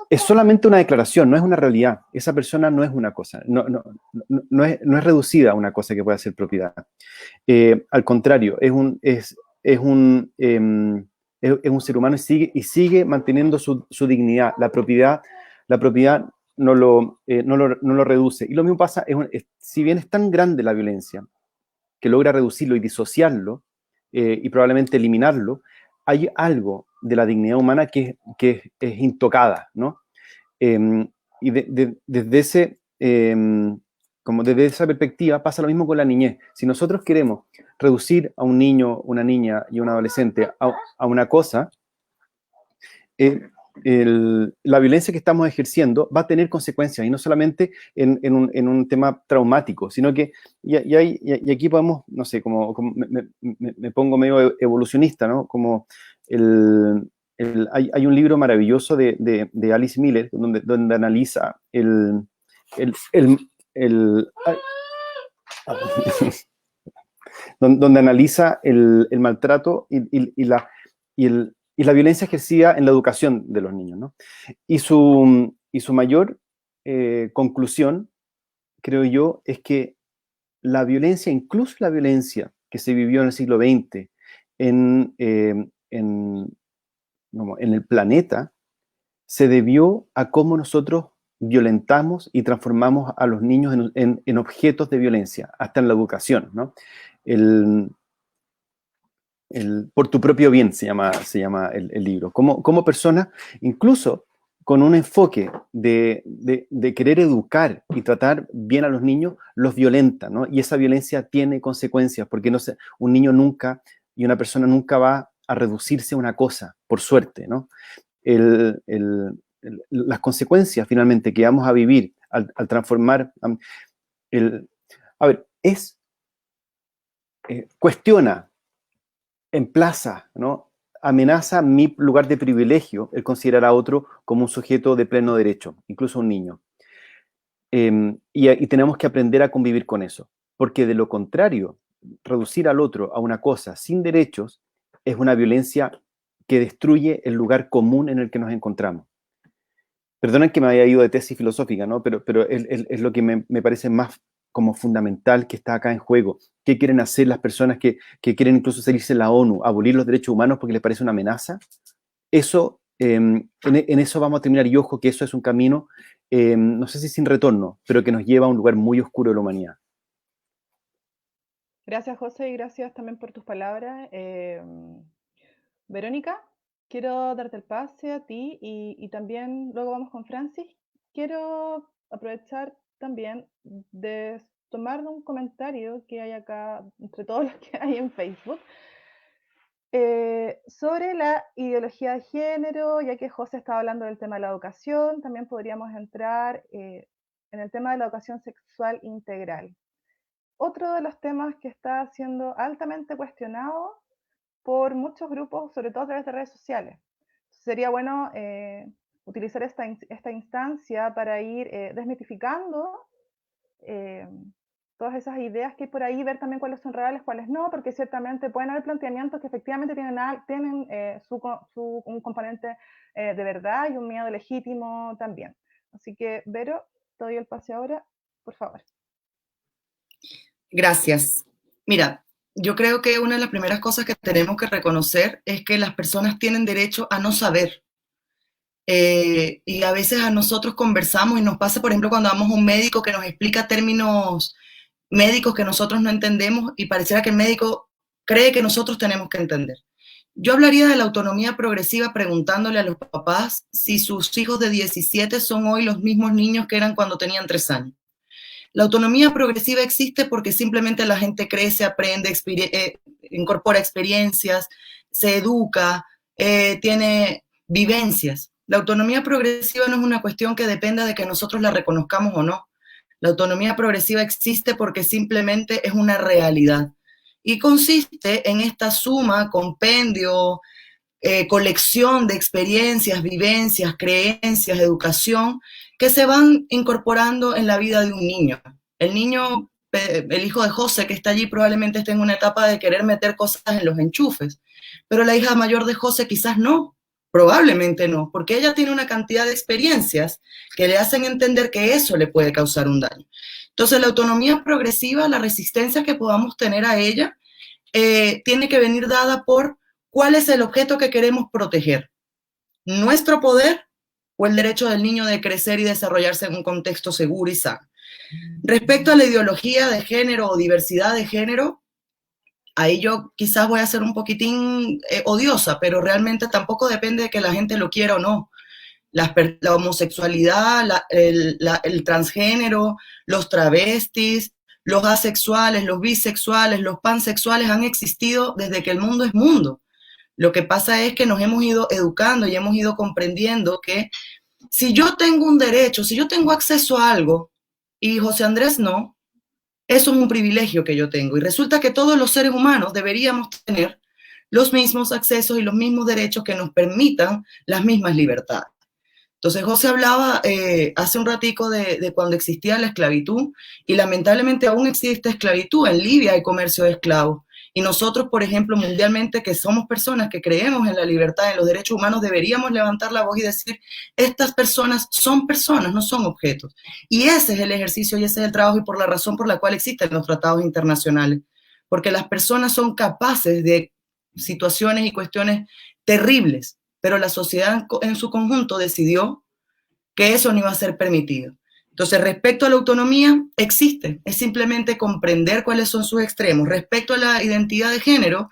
es solamente una declaración, no es una realidad. Esa persona no es una cosa, no es reducida a una cosa que pueda ser propiedad. Al contrario, es un ser humano y sigue manteniendo su dignidad. La propiedad no lo reduce. Y lo mismo pasa, si bien es tan grande la violencia, que logra reducirlo y disociarlo, y probablemente eliminarlo, hay algo de la dignidad humana que es intocada, ¿no? Y desde esa perspectiva pasa lo mismo con la niñez. Si nosotros queremos reducir a un niño, una niña y un adolescente a una cosa, la violencia que estamos ejerciendo va a tener consecuencias, y no solamente en un tema traumático, sino que, y aquí podemos, no sé, me pongo medio evolucionista, ¿no? Como hay un libro maravilloso de Alice Miller donde analiza donde analiza el maltrato y la violencia ejercida en la educación de los niños, ¿no? Y su mayor conclusión, creo yo, es que la violencia, incluso la violencia que se vivió en el siglo XX en el planeta, se debió a cómo nosotros violentamos y transformamos a los niños en objetos de violencia, hasta en la educación, ¿no? Por tu propio bien se llama el libro. Como personas, incluso con un enfoque de querer educar y tratar bien a los niños, los violenta, ¿no? Y esa violencia tiene consecuencias, porque un niño nunca y una persona nunca va a reducirse a una cosa, por suerte, ¿no? Las consecuencias finalmente que vamos a vivir al transformar, cuestiona, emplaza, ¿no? Amenaza mi lugar de privilegio el considerar a otro como un sujeto de pleno derecho, incluso un niño. Y tenemos que aprender a convivir con eso, porque de lo contrario, reducir al otro a una cosa sin derechos es una violencia que destruye el lugar común en el que nos encontramos. Perdonen que me haya ido de tesis filosófica, ¿no? Pero es lo que me parece más como fundamental que está acá en juego. ¿Qué quieren hacer las personas que quieren incluso salirse de la ONU, abolir los derechos humanos porque les parece una amenaza? Eso, en eso vamos a terminar, y ojo que eso es un camino, no sé si sin retorno, pero que nos lleva a un lugar muy oscuro de la humanidad. Gracias, José, y gracias también por tus palabras. Verónica, quiero darte el pase a ti y también luego vamos con Francis. Quiero aprovechar también de tomar un comentario que hay acá, entre todos los que hay en Facebook, sobre la ideología de género. Ya que José estaba hablando del tema de la educación, también podríamos entrar en el tema de la educación sexual integral. Otro de los temas que está siendo altamente cuestionado por muchos grupos, sobre todo a través de redes sociales. Sería bueno utilizar esta instancia para ir desmitificando todas esas ideas que hay por ahí, ver también cuáles son reales, cuáles no, porque ciertamente pueden haber planteamientos que efectivamente tienen un componente de verdad y un miedo legítimo también. Así que, Vero, te doy el pase ahora, por favor. Gracias. Mira, yo creo que una de las primeras cosas que tenemos que reconocer es que las personas tienen derecho a no saber. Y a veces a nosotros conversamos y nos pasa, por ejemplo, cuando vamos a un médico que nos explica términos médicos que nosotros no entendemos y pareciera que el médico cree que nosotros tenemos que entender. Yo hablaría de la autonomía progresiva preguntándole a los papás si sus hijos de 17 son hoy los mismos niños que eran cuando tenían 3 años. La autonomía progresiva existe porque simplemente la gente crece, aprende, incorpora experiencias, se educa, tiene vivencias. La autonomía progresiva no es una cuestión que dependa de que nosotros la reconozcamos o no. La autonomía progresiva existe porque simplemente es una realidad y consiste en esta suma, compendio, colección de experiencias, vivencias, creencias, educación que se van incorporando en la vida de un niño. El niño, el hijo de José que está allí probablemente esté en una etapa de querer meter cosas en los enchufes, pero la hija mayor de José quizás no. Probablemente no, porque ella tiene una cantidad de experiencias que le hacen entender que eso le puede causar un daño. Entonces, la autonomía progresiva, la resistencia que podamos tener a ella, tiene que venir dada por cuál es el objeto que queremos proteger. Nuestro poder o el derecho del niño de crecer y desarrollarse en un contexto seguro y sano. Respecto a la ideología de género o diversidad de género, ahí yo quizás voy a ser un poquitín odiosa, pero realmente tampoco depende de que la gente lo quiera o no. La homosexualidad, el transgénero, los travestis, los asexuales, los bisexuales, los pansexuales han existido desde que el mundo es mundo. Lo que pasa es que nos hemos ido educando y hemos ido comprendiendo que si yo tengo un derecho, si yo tengo acceso a algo y José Andrés no, eso es un privilegio que yo tengo. Y resulta que todos los seres humanos deberíamos tener los mismos accesos y los mismos derechos que nos permitan las mismas libertades. Entonces, José hablaba hace un ratico de cuando existía la esclavitud y lamentablemente aún existe esclavitud. En Libia hay comercio de esclavos. Y nosotros, por ejemplo, mundialmente, que somos personas que creemos en la libertad, en los derechos humanos, deberíamos levantar la voz y decir, estas personas son personas, no son objetos. Y ese es el ejercicio y ese es el trabajo y por la razón por la cual existen los tratados internacionales. Porque las personas son capaces de situaciones y cuestiones terribles, pero la sociedad en su conjunto decidió que eso no iba a ser permitido. Entonces, respecto a la autonomía, existe, es simplemente comprender cuáles son sus extremos. Respecto a la identidad de género,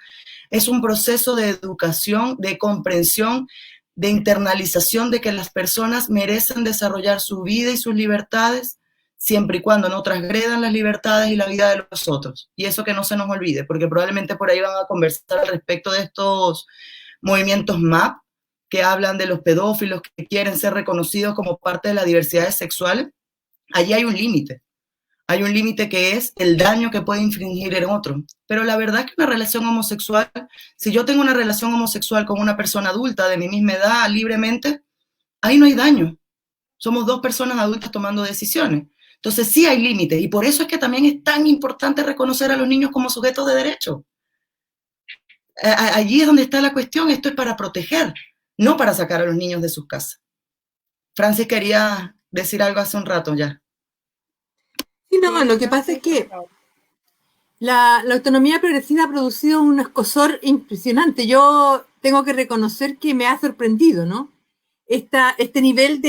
es un proceso de educación, de comprensión, de internalización de que las personas merecen desarrollar su vida y sus libertades siempre y cuando no transgredan las libertades y la vida de los otros. Y eso que no se nos olvide, porque probablemente por ahí van a conversar al respecto de estos movimientos MAP, que hablan de los pedófilos que quieren ser reconocidos como parte de las diversidades sexuales. Allí hay un límite que es el daño que puede infringir en otro. Pero la verdad es que una relación homosexual, si yo tengo una relación homosexual con una persona adulta de mi misma edad, libremente, ahí no hay daño. Somos dos personas adultas tomando decisiones. Entonces sí hay límites y por eso es que también es tan importante reconocer a los niños como sujetos de derecho. Allí es donde está la cuestión, esto es para proteger, no para sacar a los niños de sus casas. Francis quería decir algo hace un rato ya. Sí, no, lo que pasa es que la autonomía progresiva ha producido un escozor impresionante. Yo tengo que reconocer que me ha sorprendido, ¿no? Este nivel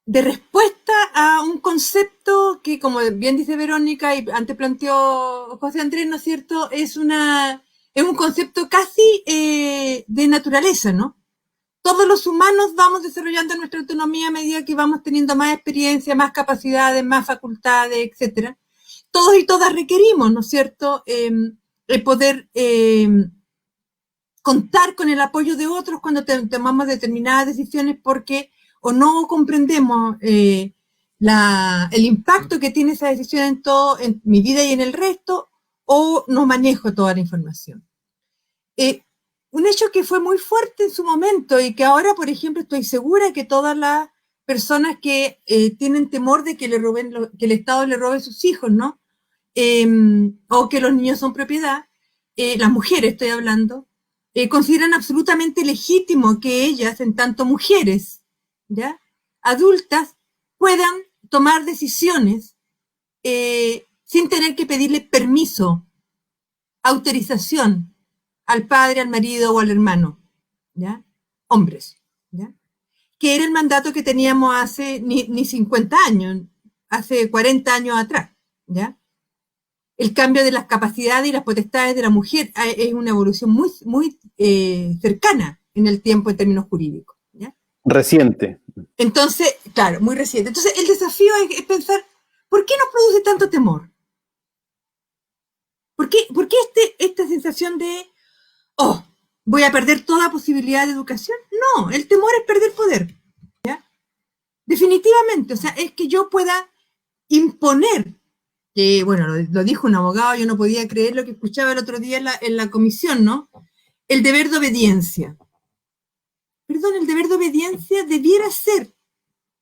de respuesta a un concepto que, como bien dice Verónica y antes planteó José Andrés, ¿no es cierto? Es un concepto casi de naturaleza, ¿no? Todos los humanos vamos desarrollando nuestra autonomía a medida que vamos teniendo más experiencia, más capacidades, más facultades, etcétera. Todos y todas requerimos, ¿no es cierto?, el poder contar con el apoyo de otros cuando tomamos determinadas decisiones porque o no comprendemos el impacto que tiene esa decisión en mi vida y en el resto, o no manejo toda la información. Un hecho que fue muy fuerte en su momento y que ahora, por ejemplo, estoy segura que todas las personas que tienen temor de que que el Estado le robe sus hijos, ¿no? O que los niños son propiedad, las mujeres estoy hablando, consideran absolutamente legítimo que ellas, en tanto mujeres, ¿ya?, adultas puedan tomar decisiones sin tener que pedirle permiso, autorización al padre, al marido o al hermano, ¿ya? Hombres, ¿ya? Que era el mandato que teníamos hace ni 50 años, hace 40 años atrás, ¿ya? El cambio de las capacidades y las potestades de la mujer es una evolución muy cercana en el tiempo en términos jurídicos, ¿ya? Reciente. Entonces, claro, muy reciente. Entonces, el desafío es pensar, ¿por qué nos produce tanto temor? ¿Por qué esta sensación de, oh, voy a perder toda posibilidad de educación? No, el temor es perder poder, ¿ya? Definitivamente, o sea, es que yo pueda imponer, que bueno, lo dijo un abogado, yo no podía creer lo que escuchaba el otro día en la comisión, ¿no? El deber de obediencia. Perdón, el deber de obediencia debiera ser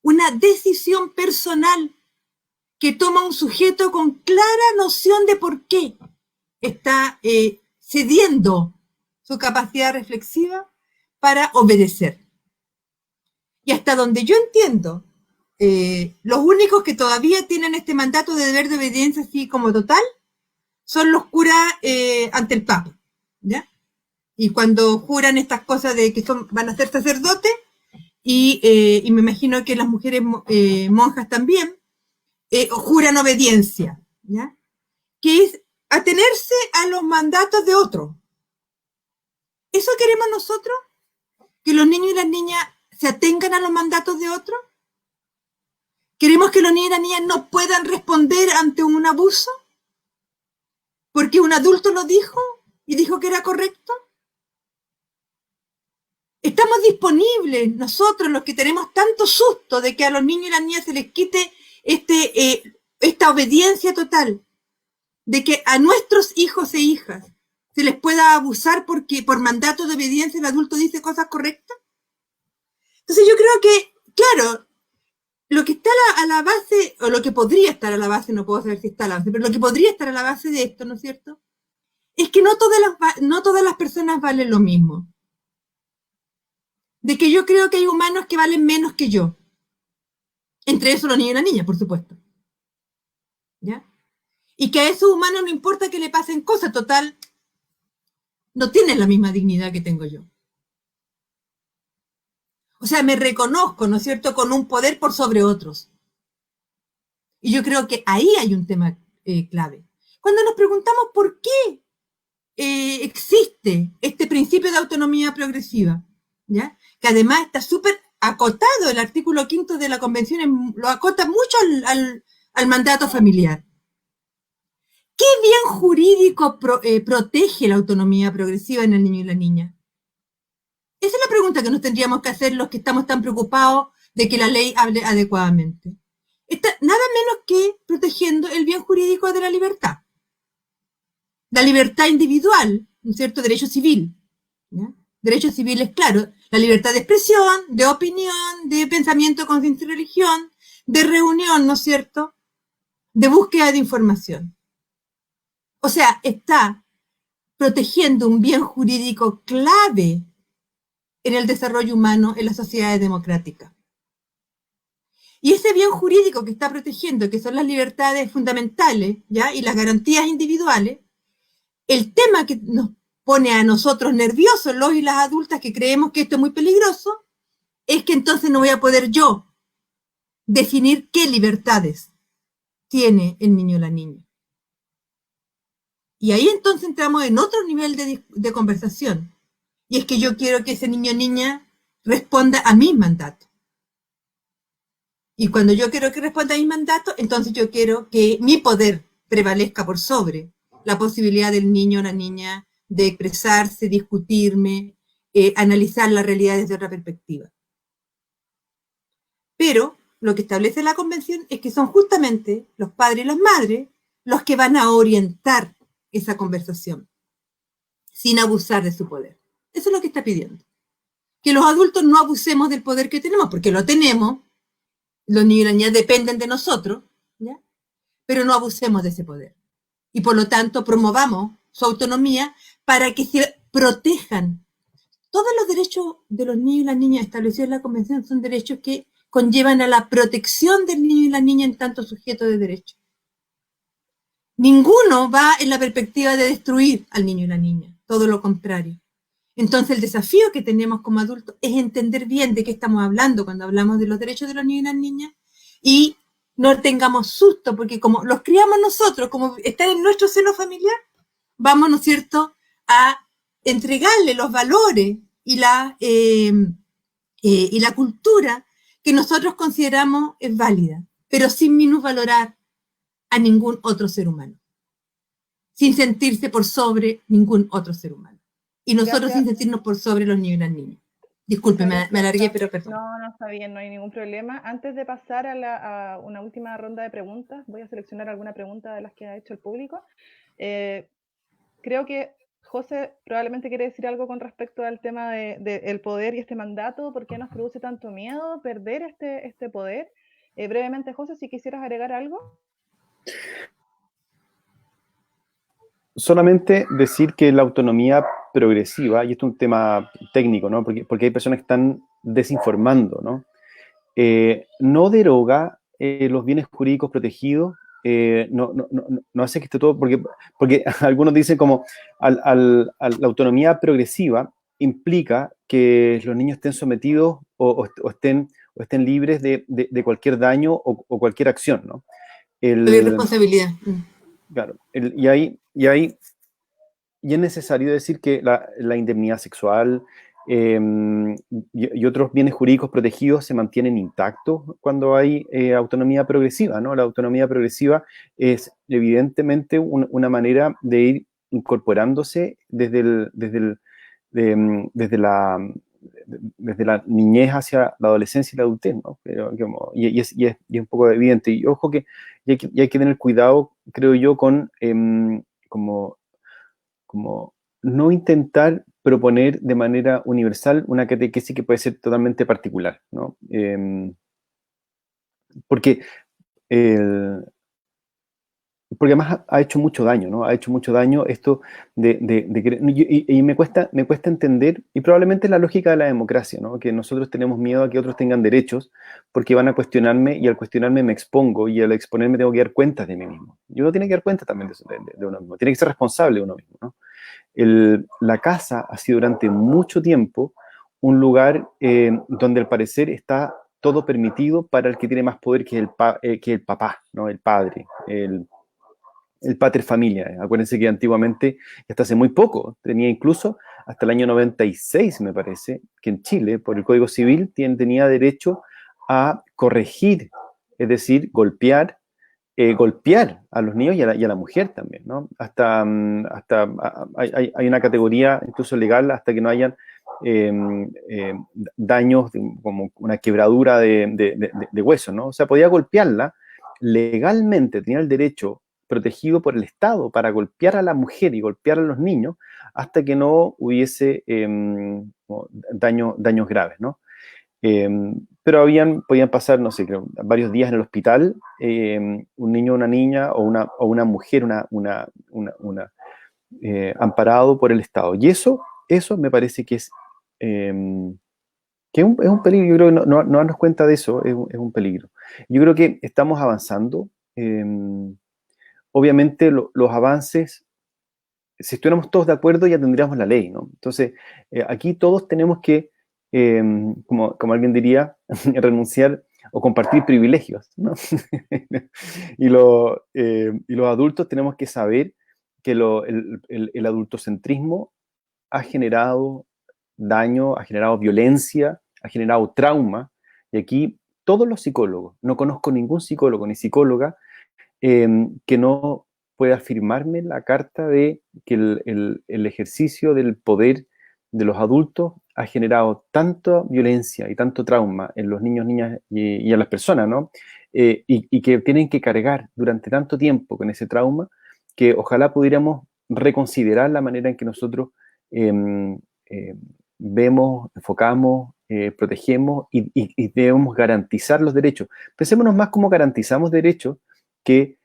una decisión personal que toma un sujeto con clara noción de por qué está cediendo su capacidad reflexiva para obedecer. Y hasta donde yo entiendo, los únicos que todavía tienen este mandato de deber de obediencia así como total son los curas ante el Papa, ¿ya? Y cuando juran estas cosas de que van a ser sacerdotes, y me imagino que las mujeres monjas también, juran obediencia, ¿ya? Que es atenerse a los mandatos de otros. ¿Eso queremos nosotros? ¿Que los niños y las niñas se atengan a los mandatos de otros? ¿Queremos que los niños y las niñas no puedan responder ante un abuso? ¿Porque un adulto lo dijo y dijo que era correcto? Estamos disponibles, nosotros los que tenemos tanto susto de que a los niños y las niñas se les quite esta obediencia total, de que a nuestros hijos e hijas se les pueda abusar porque por mandato de obediencia el adulto dice cosas correctas. Entonces yo creo que, claro, lo que está a la base, o lo que podría estar a la base, no puedo saber si está a la base, pero lo que podría estar a la base de esto, ¿no es cierto?, es que no todas las personas valen lo mismo. De que yo creo que hay humanos que valen menos que yo. Entre esos los niños y las niñas, por supuesto. ¿Ya? Y que a esos humanos no importa que le pasen cosas, total, no tienen la misma dignidad que tengo yo. O sea, me reconozco, ¿no es cierto?, con un poder por sobre otros. Y yo creo que ahí hay un tema clave. Cuando nos preguntamos por qué existe este principio de autonomía progresiva, ¿ya?, que además está súper acotado, el artículo 5 de la Convención lo acota mucho al mandato familiar. ¿Qué bien jurídico protege la autonomía progresiva en el niño y la niña? Esa es la pregunta que nos tendríamos que hacer los que estamos tan preocupados de que la ley hable adecuadamente. Está nada menos que protegiendo el bien jurídico de la libertad. La libertad individual, ¿no es cierto?, derecho civil, ¿ya? Derecho civil es claro, la libertad de expresión, de opinión, de pensamiento, conciencia y religión, de reunión, ¿no es cierto?, de búsqueda de información. O sea, está protegiendo un bien jurídico clave en el desarrollo humano en las sociedades democráticas. Y ese bien jurídico que está protegiendo, que son las libertades fundamentales, ¿ya?, y las garantías individuales, el tema que nos pone a nosotros nerviosos, los y las adultas que creemos que esto es muy peligroso, es que entonces no voy a poder yo definir qué libertades tiene el niño o la niña. Y ahí entonces entramos en otro nivel de conversación. Y es que yo quiero que ese niño o niña responda a mis mandatos. Y cuando yo quiero que responda a mis mandatos, entonces yo quiero que mi poder prevalezca por sobre la posibilidad del niño o la niña de expresarse, discutirme, analizar la realidad desde otra perspectiva. Pero lo que establece la Convención es que son justamente los padres y las madres los que van a orientar esa conversación, sin abusar de su poder. Eso es lo que está pidiendo. Que los adultos no abusemos del poder que tenemos, porque lo tenemos, los niños y las niñas dependen de nosotros, ¿ya?, pero no abusemos de ese poder. Y por lo tanto promovamos su autonomía para que se protejan. Todos los derechos de los niños y las niñas establecidos en la Convención son derechos que conllevan a la protección del niño y la niña en tanto sujeto de derecho. Ninguno va en la perspectiva de destruir al niño y la niña, todo lo contrario. Entonces el desafío que tenemos como adultos es entender bien de qué estamos hablando cuando hablamos de los derechos de los niños y las niñas y no tengamos susto, porque como los criamos nosotros, como están en nuestro seno familiar, vamos, ¿no es cierto?, a entregarle los valores y la cultura que nosotros consideramos es válida, pero sin minusvalorar a ningún otro ser humano, sin sentirse por sobre ningún otro ser humano. Y nosotros Gracias. sin sentirnos por sobre los niños y las niñas. Disculpe, me alargué, pero perdón. No, está bien, no hay ningún problema. Antes de pasar a una última ronda de preguntas, voy a seleccionar alguna pregunta de las que ha hecho el público. Creo que José probablemente quiere decir algo con respecto al tema del poder y este mandato. ¿Por qué nos produce tanto miedo perder este poder? Brevemente, José, si quisieras agregar algo. Solamente decir que la autonomía progresiva, y esto es un tema técnico, ¿no? Porque hay personas que están desinformando, ¿no? No deroga los bienes jurídicos protegidos, no hace que esté todo, porque algunos dicen como la autonomía progresiva implica que los niños estén sometidos o estén libres de cualquier daño o cualquier acción, ¿no? La irresponsabilidad. Claro, y es necesario decir que la indemnidad sexual y otros bienes jurídicos protegidos se mantienen intactos cuando hay autonomía progresiva, ¿no? La autonomía progresiva es evidentemente una manera de ir incorporándose desde la niñez hacia la adolescencia y la adultez, ¿no? Y es un poco evidente. Y ojo que hay que tener cuidado, creo yo, con como no intentar proponer de manera universal una catequesis que puede ser totalmente particular, ¿no? Porque además ha hecho mucho daño, ¿no? Ha hecho mucho daño esto y me cuesta entender, y probablemente es la lógica de la democracia, ¿no? Que nosotros tenemos miedo a que otros tengan derechos porque van a cuestionarme y al cuestionarme me expongo y al exponerme tengo que dar cuenta de mí mismo. Y uno tiene que dar cuenta también de uno mismo, tiene que ser responsable de uno mismo, ¿no? La casa ha sido durante mucho tiempo un lugar donde al parecer está todo permitido para el que tiene más poder que el papá, ¿no? El padre, el pater familia. Acuérdense que antiguamente, hasta hace muy poco, tenía incluso hasta el año 96, me parece, que en Chile, por el Código Civil, tenía derecho a corregir, es decir, golpear a los niños y a la mujer también, ¿no? Hasta hay una categoría incluso legal hasta que no hayan daños como una quebradura de hueso, ¿no? O sea, podía golpearla legalmente, tenía el derecho protegido por el Estado para golpear a la mujer y golpear a los niños hasta que no hubiese daños graves, ¿no? Pero podían pasar, no sé, creo, varios días en el hospital, un niño, una niña o una mujer, amparado por el Estado. Y eso me parece que es un peligro. Yo creo que no darnos cuenta de eso es un peligro. Yo creo que estamos avanzando. Obviamente los avances, si estuviéramos todos de acuerdo ya tendríamos la ley, ¿no? Entonces, aquí todos tenemos que, como alguien diría, renunciar o compartir privilegios, ¿no? y los adultos tenemos que saber que el adultocentrismo ha generado daño, ha generado violencia, ha generado trauma, y aquí todos los psicólogos, no conozco ningún psicólogo ni psicóloga que no pueda firmarme la carta de que el ejercicio del poder de los adultos ha generado tanta violencia y tanto trauma en los niños, niñas y en las personas, ¿no? Y que tienen que cargar durante tanto tiempo con ese trauma que ojalá pudiéramos reconsiderar la manera en que nosotros vemos, enfocamos, protegemos y debemos garantizar los derechos. Pensémonos más cómo garantizamos derechos que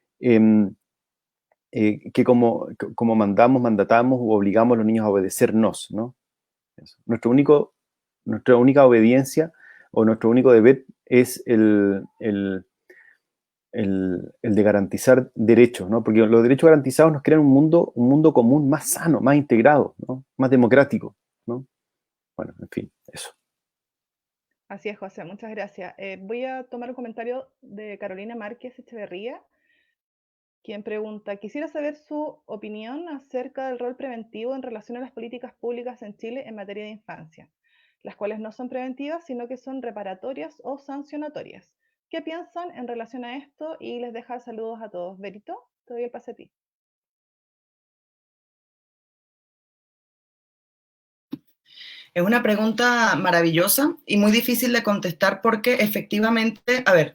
como mandatamos o obligamos a los niños a obedecernos, ¿no? Nuestra única obediencia o nuestro único deber es el de garantizar derechos, ¿no? Porque los derechos garantizados nos crean un mundo común más sano, más integrado, ¿no? Más democrático, ¿no? Bueno, en fin, eso. Así es, José, muchas gracias. Voy a tomar un comentario de Carolina Márquez Echeverría, quien pregunta, quisiera saber su opinión acerca del rol preventivo en relación a las políticas públicas en Chile en materia de infancia, las cuales no son preventivas, sino que son reparatorias o sancionatorias. ¿Qué piensan en relación a esto? Y les deja saludos a todos. Berito, te doy el pase a ti. Es una pregunta maravillosa y muy difícil de contestar porque efectivamente, a ver,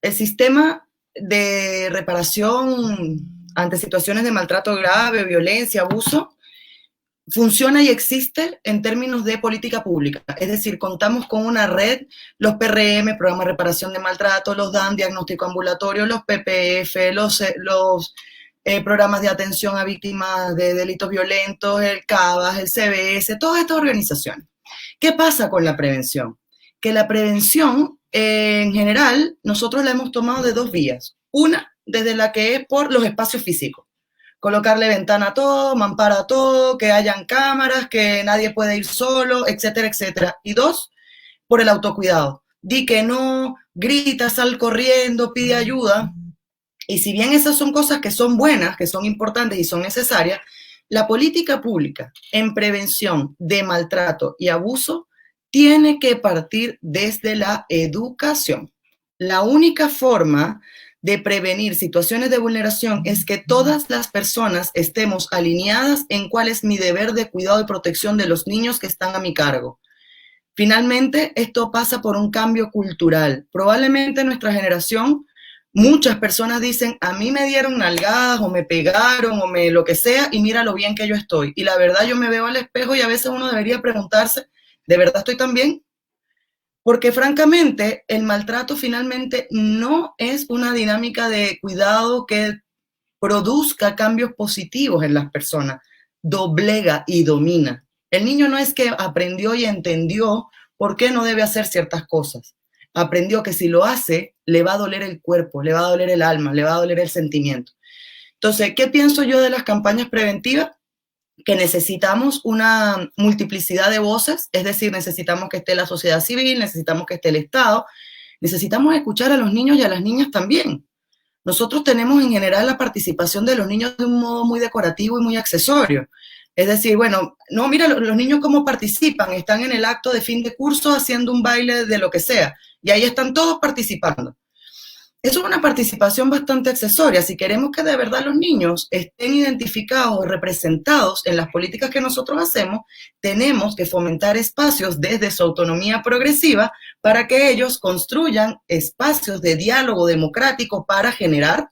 el sistema de reparación ante situaciones de maltrato grave, violencia, abuso, funciona y existe en términos de política pública. Es decir, contamos con una red, los PRM, Programa de Reparación de Maltrato, los DAN, Diagnóstico Ambulatorio, los PPF, los programas de atención a víctimas de delitos violentos, el CABAS, el CBS, todas estas organizaciones. ¿Qué pasa con la prevención? Que la prevención, en general, nosotros la hemos tomado de dos vías. Una, desde la que es por los espacios físicos. Colocarle ventana a todo, mampara a todo, que hayan cámaras, que nadie puede ir solo, etcétera, etcétera. Y dos, por el autocuidado. Di que no, grita, sal corriendo, pide ayuda. Y si bien esas son cosas que son buenas, que son importantes y son necesarias, la política pública en prevención de maltrato y abuso tiene que partir desde la educación. La única forma de prevenir situaciones de vulneración es que todas las personas estemos alineadas en cuál es mi deber de cuidado y protección de los niños que están a mi cargo. Finalmente, esto pasa por un cambio cultural. Probablemente nuestra generación, muchas personas dicen, a mí me dieron nalgadas o me pegaron o lo que sea y mira lo bien que yo estoy. Y la verdad yo me veo al espejo y a veces uno debería preguntarse, ¿de verdad estoy tan bien? Porque francamente el maltrato finalmente no es una dinámica de cuidado que produzca cambios positivos en las personas, doblega y domina. El niño no es que aprendió y entendió por qué no debe hacer ciertas cosas. Aprendió que si lo hace, le va a doler el cuerpo, le va a doler el alma, le va a doler el sentimiento. Entonces, ¿qué pienso yo de las campañas preventivas? Que necesitamos una multiplicidad de voces, es decir, necesitamos que esté la sociedad civil, necesitamos que esté el Estado, necesitamos escuchar a los niños y a las niñas también. Nosotros tenemos en general la participación de los niños de un modo muy decorativo y muy accesorio. Es decir, bueno, no, mira los niños cómo participan, están en el acto de fin de curso haciendo un baile de lo que sea, y ahí están todos participando. Eso es una participación bastante accesoria. Si queremos que de verdad los niños estén identificados o representados en las políticas que nosotros hacemos, tenemos que fomentar espacios desde su autonomía progresiva para que ellos construyan espacios de diálogo democrático para generar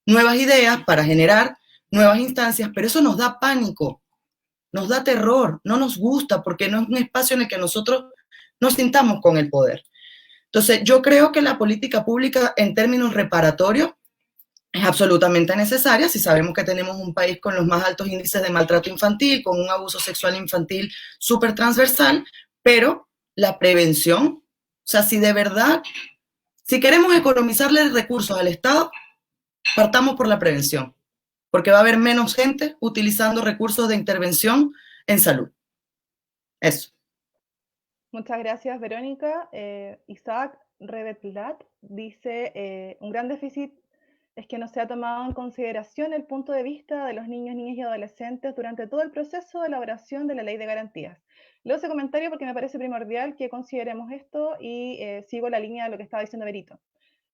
nuevas ideas, para generar nuevas instancias, pero eso nos da pánico, nos da terror, no nos gusta porque no es un espacio en el que nosotros nos sintamos con el poder. Entonces, yo creo que la política pública en términos reparatorios es absolutamente necesaria si sabemos que tenemos un país con los más altos índices de maltrato infantil, con un abuso sexual infantil súper transversal, pero la prevención, o sea, si de verdad, si queremos economizarle recursos al Estado, partamos por la prevención, porque va a haber menos gente utilizando recursos de intervención en salud. Eso. Muchas gracias, Verónica. Isaac Rebetlat dice, un gran déficit es que no se ha tomado en consideración el punto de vista de los niños, niñas y adolescentes durante todo el proceso de elaboración de la ley de garantías. Leo ese comentario porque me parece primordial que consideremos esto y sigo la línea de lo que estaba diciendo Berito.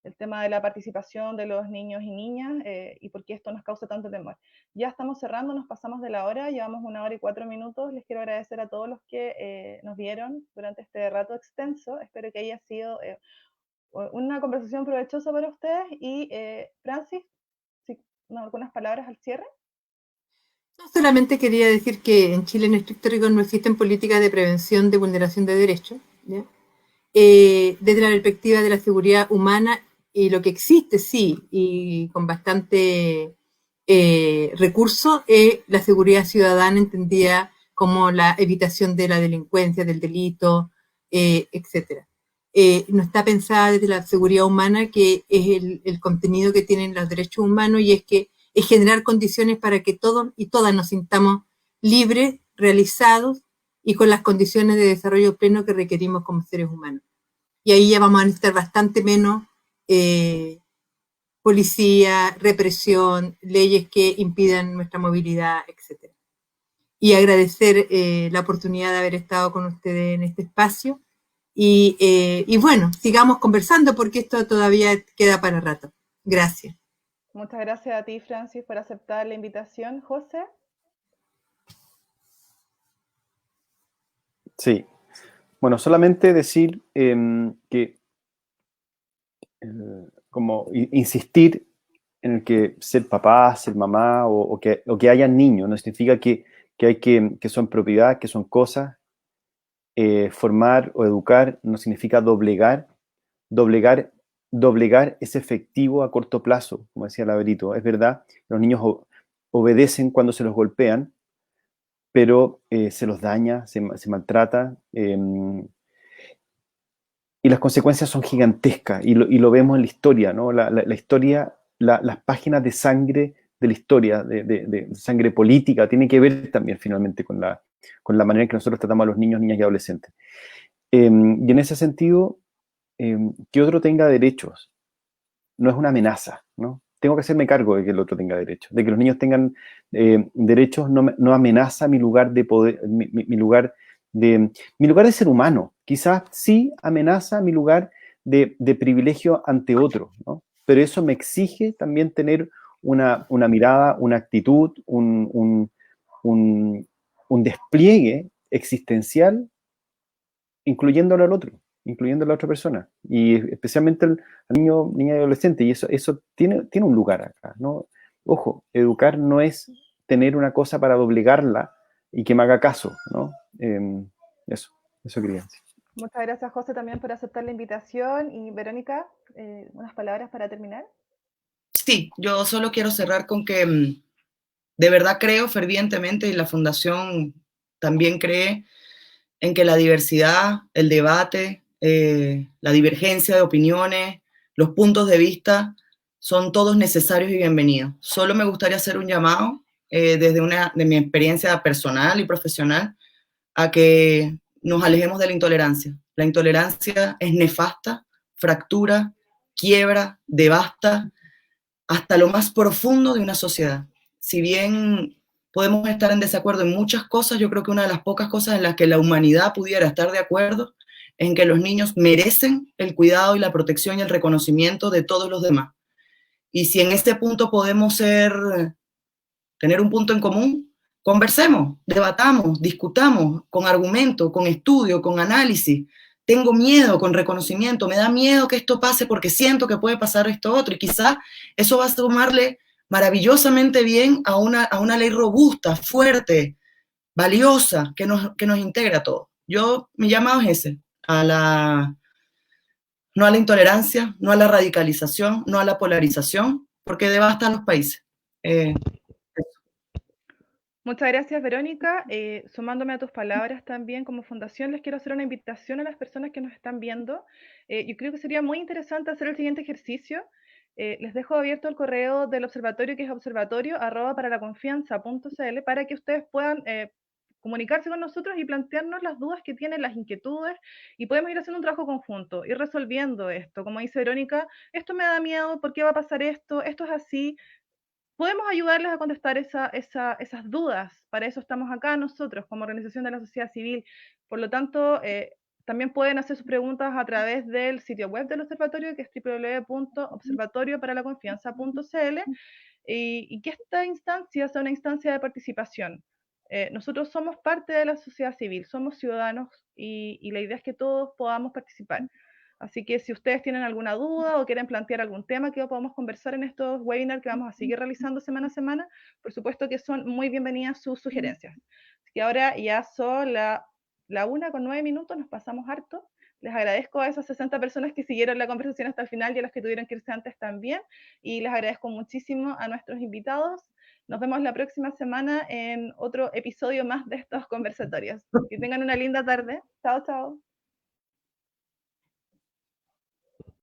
El tema de la participación de los niños y niñas y por qué esto nos causa tanto temor. Ya estamos cerrando, nos pasamos de la hora, llevamos 1 hora y 4 minutos. Les quiero agradecer a todos los que nos vieron durante este rato extenso. Espero que haya sido una conversación provechosa para ustedes. Y Francis, algunas palabras al cierre. No, solamente quería decir que en Chile en estricto rigor no existen políticas de prevención de vulneración de derechos, ¿ya? Desde la perspectiva de la seguridad humana, y lo que existe, sí, y con bastante recurso, es la seguridad ciudadana entendida como la evitación de la delincuencia, del delito, etcétera. no está pensada desde la seguridad humana, que es el contenido que tienen los derechos humanos, y es generar condiciones para que todos y todas nos sintamos libres, realizados y con las condiciones de desarrollo pleno que requerimos como seres humanos. Y ahí ya vamos a necesitar bastante menos policía, represión, leyes que impidan nuestra movilidad, etc. Y agradecer la oportunidad de haber estado con ustedes en este espacio. Y bueno, sigamos conversando porque esto todavía queda para rato. Gracias. Muchas gracias a ti, Francis, por aceptar la invitación. José. Sí. Bueno, solamente decir que como insistir en el que ser papá, ser mamá o que haya niños no significa que son propiedad, que son cosas. Formar o educar no significa doblegar. Doblegar es efectivo a corto plazo, como decía Laverito. Es verdad, los niños obedecen cuando se los golpean, pero se los daña, se maltrata, y las consecuencias son gigantescas, y lo vemos en la historia, ¿no? La historia, las páginas de sangre de la historia, de sangre política, tiene que ver también finalmente con la manera en que nosotros tratamos a los niños, niñas y adolescentes. Y en ese sentido, que otro tenga derechos no es una amenaza, ¿no? Tengo que hacerme cargo de que el otro tenga derechos, de que los niños tengan derechos, no amenaza mi lugar de poder, mi lugar de ser humano. Quizás sí amenaza mi lugar de privilegio ante otro, ¿no? Pero eso me exige también tener una mirada, una actitud, un despliegue existencial, incluyéndolo al otro, incluyendo a la otra persona, y especialmente al niño, niña y adolescente, y eso tiene un lugar acá, ¿no? Ojo, educar no es tener una cosa para doblegarla y que me haga caso, ¿no? Eso quería decir. Muchas gracias, José, también por aceptar la invitación. Y Verónica, unas palabras para terminar. Sí, yo solo quiero cerrar con que de verdad creo fervientemente, y la Fundación también cree, en que la diversidad, el debate, la divergencia de opiniones, los puntos de vista son todos necesarios y bienvenidos. Solo me gustaría hacer un llamado desde de mi experiencia personal y profesional a que nos alejemos de la intolerancia. La intolerancia es nefasta, fractura, quiebra, devasta hasta lo más profundo de una sociedad. Si bien podemos estar en desacuerdo en muchas cosas, yo creo que una de las pocas cosas en las que la humanidad pudiera estar de acuerdo es en que los niños merecen el cuidado y la protección y el reconocimiento de todos los demás. Y si en este punto podemos tener un punto en común, conversemos, debatamos, discutamos con argumento, con estudio, con análisis. Tengo miedo con reconocimiento, me da miedo que esto pase porque siento que puede pasar esto otro, y quizás eso va a sumarle maravillosamente bien a una ley robusta, fuerte, valiosa, que nos integra a todos. Mi llamado es ese, no a la intolerancia, no a la radicalización, no a la polarización, porque devasta a los países. Muchas gracias, Verónica. Sumándome a tus palabras también, como fundación, les quiero hacer una invitación a las personas que nos están viendo. Yo creo que sería muy interesante hacer el siguiente ejercicio. Les dejo abierto el correo del observatorio, que es observatorio@paralaconfianza.cl, para que ustedes puedan comunicarse con nosotros y plantearnos las dudas que tienen, las inquietudes, y podemos ir haciendo un trabajo conjunto, ir resolviendo esto. Como dice Verónica, esto me da miedo, ¿por qué va a pasar esto? Esto es así. Podemos ayudarles a contestar esas dudas. Para eso estamos acá nosotros, como organización de la sociedad civil. Por lo tanto, también pueden hacer sus preguntas a través del sitio web del observatorio, que es www.observatorioparalaconfianza.cl, y que esta instancia sea una instancia de participación. Nosotros somos parte de la sociedad civil, somos ciudadanos, y la idea es que todos podamos participar. Así que si ustedes tienen alguna duda o quieren plantear algún tema que podamos conversar en estos webinars que vamos a seguir realizando semana a semana, por supuesto que son muy bienvenidas sus sugerencias. Así que ahora ya son la 1:09, nos pasamos harto. Les agradezco a esas 60 personas que siguieron la conversación hasta el final y a los que tuvieron que irse antes también. Y les agradezco muchísimo a nuestros invitados. Nos vemos la próxima semana en otro episodio más de estos conversatorios. Que tengan una linda tarde. Chao, chao.